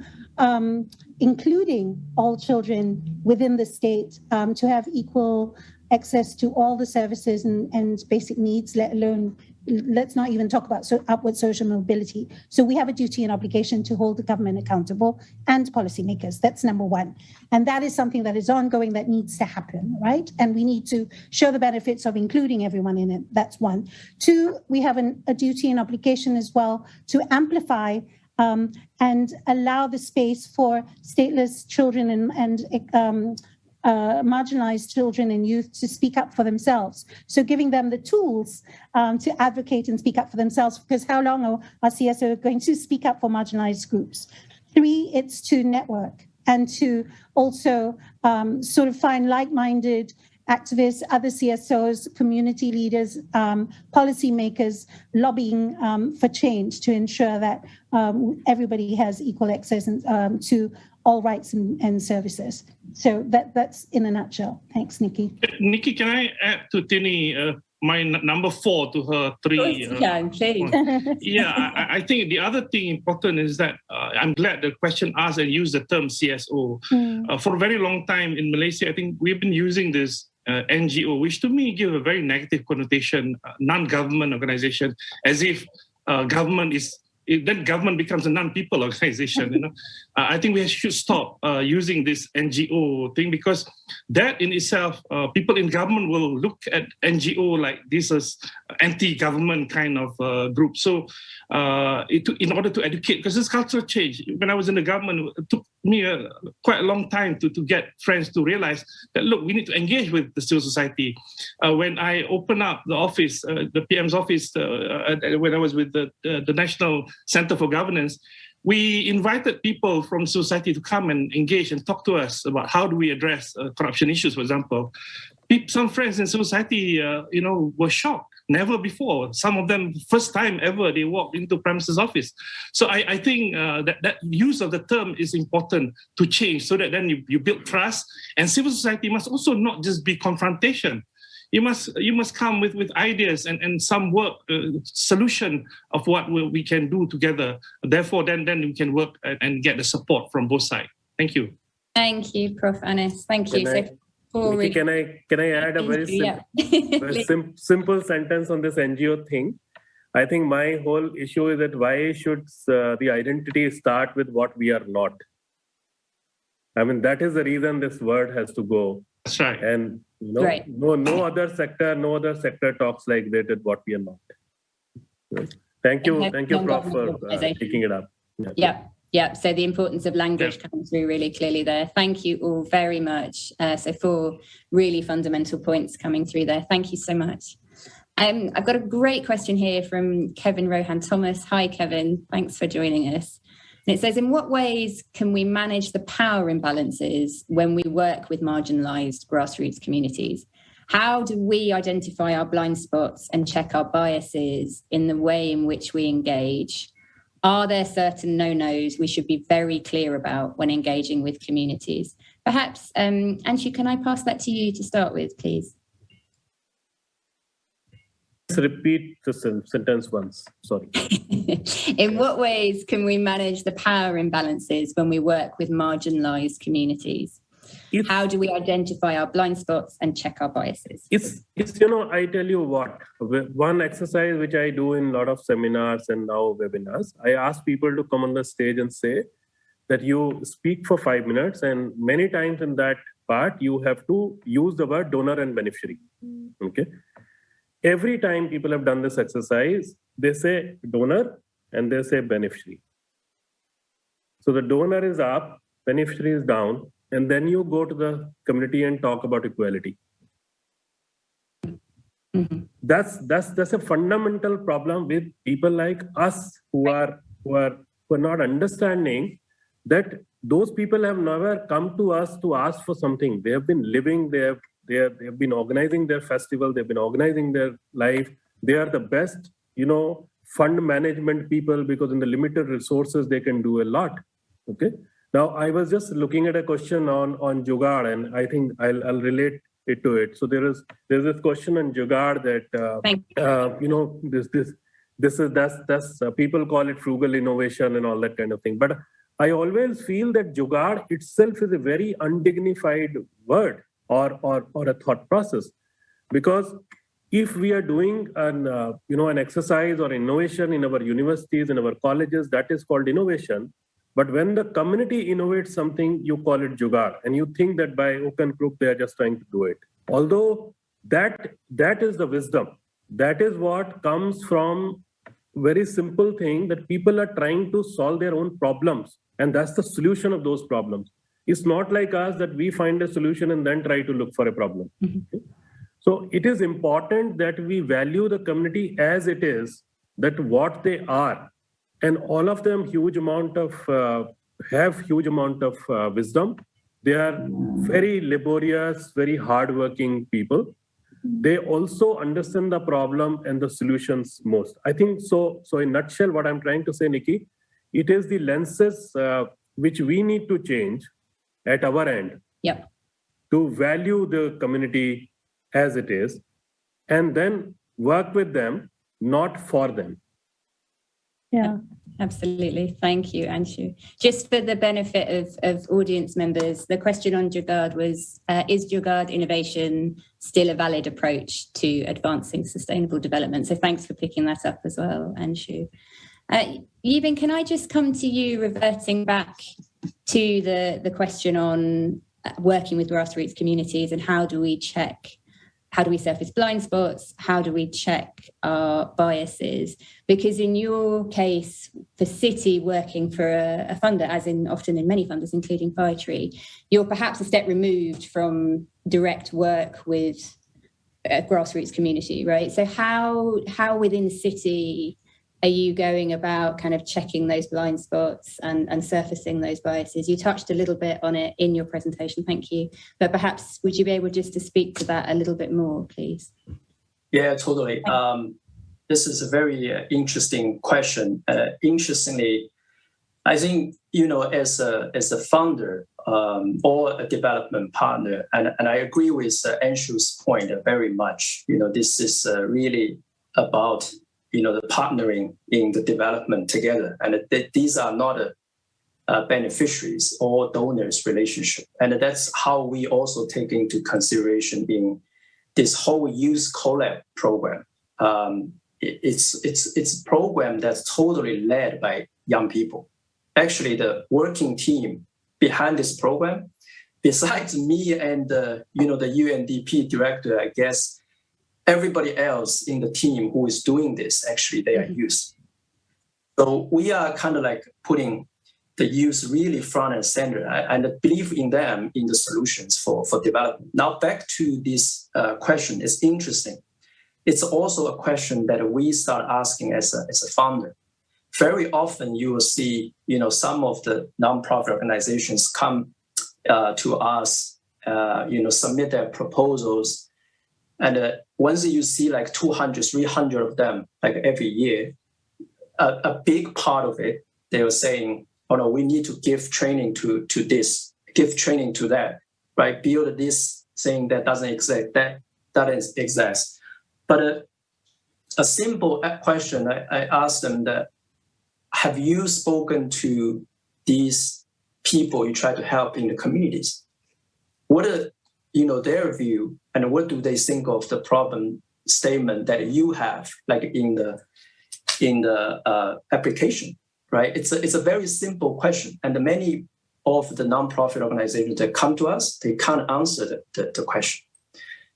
including all children within the state, to have equal access to all the services and basic needs, let alone, let's not even talk about upward social mobility. So we have a duty and obligation to hold the government accountable and policymakers. That's number one. And that is something that is ongoing that needs to happen, right? And we need to show the benefits of including everyone in it. That's one. Two, we have a duty and obligation as well to amplify and allow the space for stateless children and marginalized children and youth to speak up for themselves. So giving them the tools to advocate and speak up for themselves, because how long are CSO going to speak up for marginalized groups? Three, it's to network and to also sort of find like-minded activists, other CSOs, community leaders, policymakers lobbying for change to ensure that everybody has equal access to all rights and services. So that's in a nutshell. Thanks, Nicky. Nicky, can I add to Tini my number 4 to her 3? Yeah, I think the other thing important is that I'm glad the question asked and used the term CSO. For a very long time in Malaysia, I think we've been using this NGO, which to me give a very negative connotation, non-government organization, as if government is, then government becomes a non-people organization. You know, I think we should stop using this NGO thing, because that in itself, people in government will look at NGO like this as anti-government kind of group. So in order to educate, because this cultural change, when I was in the government, it took me quite a long time to get friends to realize that, look, we need to engage with the civil society. When I opened up the office, the PM's office, when I was with the National Center for Governance, we invited people from society to come and engage and talk to us about how do we address corruption issues, for example. Some friends in society, were shocked. Never before. Some of them, first time ever, they walked into premises office. So I think that use of the term is important to change, so that then you build trust. And civil society must also not just be confrontation. You must come with ideas and some work solution of what we can do together. Therefore, then we can work and get the support from both sides. Thank you. Thank you, Prof. Anis. Thank you. Nicky, can I add a very simple sentence on this NGO thing? I think my whole issue is that why should the identity start with what we are not? I mean, that is the reason this word has to go. That's right. And no other sector talks like that at what we are not. Thank you, Prof, for picking it up. Yeah. So the importance of language comes through really clearly there. Thank you all very much. So 4 really fundamental points coming through there. Thank you so much. I've got a great question here from Kevin Rohan Thomas. Hi, Kevin. Thanks for joining us. And it says, in what ways can we manage the power imbalances when we work with marginalised grassroots communities? How do we identify our blind spots and check our biases in the way in which we engage? Are there certain no-nos we should be very clear about when engaging with communities? Perhaps, Anshu, can I pass that to you to start with, please? Let's repeat the sentence once. Sorry. In what ways can we manage the power imbalances when we work with marginalised communities? How do we identify our blind spots and check our biases? It's I tell you what, one exercise which I do in a lot of seminars and now webinars, I ask people to come on the stage and say that you speak for 5 minutes, and many times in that part, you have to use the word donor and beneficiary. Okay. Every time people have done this exercise, they say donor and they say beneficiary. So the donor is up, beneficiary is down. and then you go to the community and talk about equality. Mm-hmm. That's a fundamental problem with people like us who are not understanding that those people have never come to us to ask for something. They have been living, they have been organizing their festival, they've been organizing their life. They are the best, fund management people, because in the limited resources they can do a lot. Okay. Now I was just looking at a question on Jugaad, and I think I'll relate it to it. So there's this question on Jugaad that that's people call it frugal innovation and all that kind of thing. But I always feel that Jugaad itself is a very undignified word or a thought process, because if we are doing an exercise or innovation in our universities, in our colleges, that is called innovation. But when the community innovates something, you call it Jugaad, and you think that by hook and crook they are just trying to do it. Although that is the wisdom. That is what comes from very simple thing, that people are trying to solve their own problems, and that's the solution of those problems. It's not like us that we find a solution and then try to look for a problem. Mm-hmm. Okay? So it is important that we value the community as it is, that what they are, and all of them have huge amount of wisdom. They are very laborious, very hardworking people. They also understand the problem and the solutions most. I think so. So in a nutshell, what I'm trying to say, Nicky, it is the lenses which we need to change at our end. Yep. To value the community as it is, and then work with them, not for them. Yeah. Absolutely. Thank you, Anshu. Just for the benefit of audience members, the question on Jugaad was, is Jugaad innovation still a valid approach to advancing sustainable development? So thanks for picking that up as well, Anshu. Yibin, can I just come to you, reverting back to the question on working with grassroots communities, and how do we surface blind spots? How do we check our biases? Because in your case, for Citi working for a funder, as in often in many funders, including Firetree, you're perhaps a step removed from direct work with a grassroots community, right? So how within Citi are you going about kind of checking those blind spots and surfacing those biases? You touched a little bit on it in your presentation, thank you. But perhaps would you be able just to speak to that a little bit more, please? Yeah, totally. This is a very interesting question. Interestingly, I think, as a founder or a development partner, and I agree with Anshu's point very much, this is really about the partnering in the development together. And these are not beneficiaries or donors relationship. And that's how we also take into consideration in this whole Youth Collab program. It's a program that's totally led by young people. Actually, the working team behind this program, besides me and the UNDP director, I guess, everybody else in the team who is doing this, actually, they are youth. So we are kind of like putting the youth really front and center, and believe in them, in the solutions for development. Now, back to this question, it's interesting. It's also a question that we start asking as a founder. Very often you will see, some of the nonprofit organizations come to us, submit their proposals. And once you see like 200, 300 of them, like every year, a big part of it, they were saying, oh no, we need to give training to this, give training to that, right? Build this thing that doesn't exist, that doesn't exist. But a simple question, I asked them that, have you spoken to these people you try to help in the communities? What are their view, and what do they think of the problem statement that you have, like in the application, right? It's a very simple question, and many of the nonprofit organizations that come to us, they can't answer the question.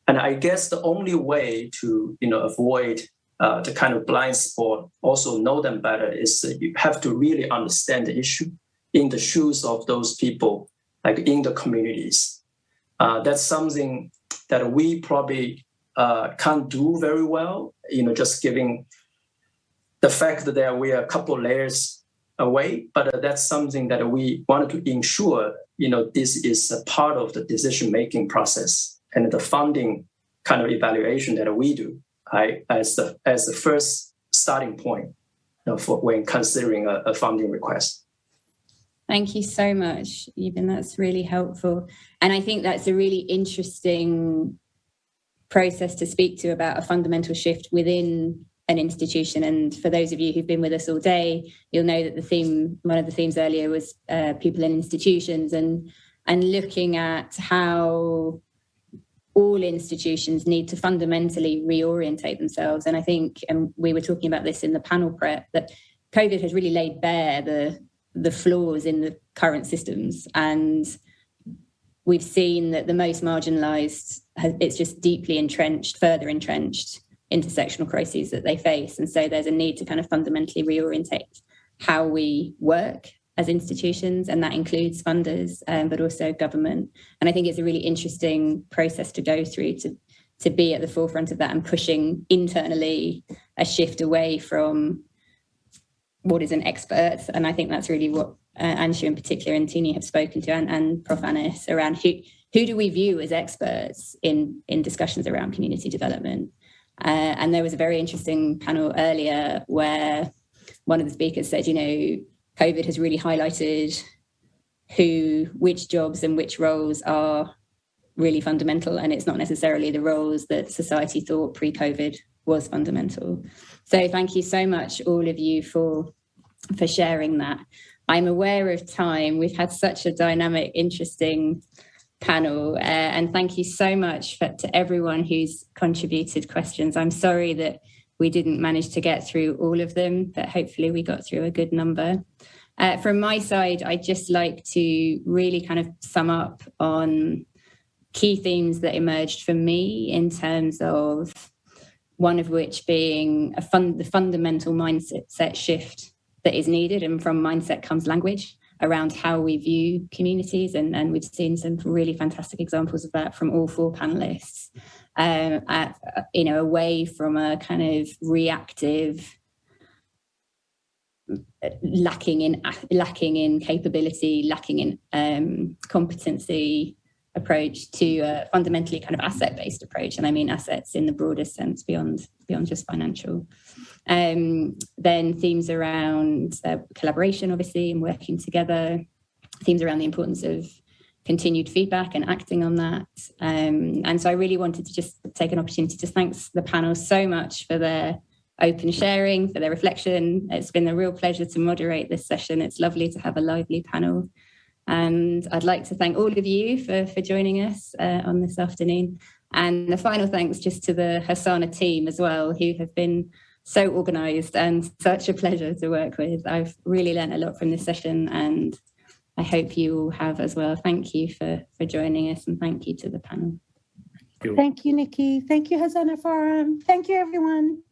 And I guess the only way to avoid the kind of blind spot, also know them better, is you have to really understand the issue in the shoes of those people like in the communities. That's something that we probably can't do very well, just giving the fact that we are a couple layers away, but that's something that we wanted to ensure, this is a part of the decision-making process and the funding kind of evaluation that we do, right, as the first starting point for when considering a funding request. Thank you so much, Yibin. That's really helpful. And I think that's a really interesting process to speak to about a fundamental shift within an institution. And for those of you who've been with us all day, you'll know that one of the themes earlier was people in institutions, and looking at how all institutions need to fundamentally reorientate themselves. And I think, and we were talking about this in the panel prep, that COVID has really laid bare the flaws in the current systems. And we've seen that the most marginalised, it's just deeply further entrenched intersectional crises that they face. And so there's a need to kind of fundamentally reorientate how we work as institutions, and that includes funders, but also government. And I think it's a really interesting process to go through to be at the forefront of that and pushing internally a shift away from what is an expert. And I think that's really what Anshu in particular and Tini have spoken to, and Prof. Anis, around who do we view as experts in discussions around community development. And there was a very interesting panel earlier where one of the speakers said, COVID has really highlighted which jobs and which roles are really fundamental, and it's not necessarily the roles that society thought pre-COVID was fundamental. So thank you so much, all of you, for sharing that. I'm aware of time. We've had such a dynamic, interesting panel, and thank you so much to everyone who's contributed questions. I'm sorry that we didn't manage to get through all of them, but hopefully we got through a good number. From my side, I'd just like to really kind of sum up on key themes that emerged for me, in terms of one of which being the fundamental mindset shift that is needed. And from mindset comes language around how we view communities. And we've seen some really fantastic examples of that from all four panelists, away from a kind of reactive, lacking in capability, lacking in competency approach, to a fundamentally kind of asset-based approach. And I mean assets in the broadest sense, beyond just financial. Then themes around collaboration, obviously, and working together. Themes around the importance of continued feedback and acting on that. And so I really wanted to just take an opportunity to thank the panel so much for their open sharing, for their reflection. It's been a real pleasure to moderate this session. It's lovely to have a lively panel. And I'd like to thank all of you for joining us on this afternoon. And the final thanks just to the Hasanah team as well, who have been so organised and such a pleasure to work with. I've really learned a lot from this session, and I hope you all have as well. Thank you for joining us, and thank you to the panel. Thank you, Nicky. Thank you, Hasanah Forum. Thank you, everyone.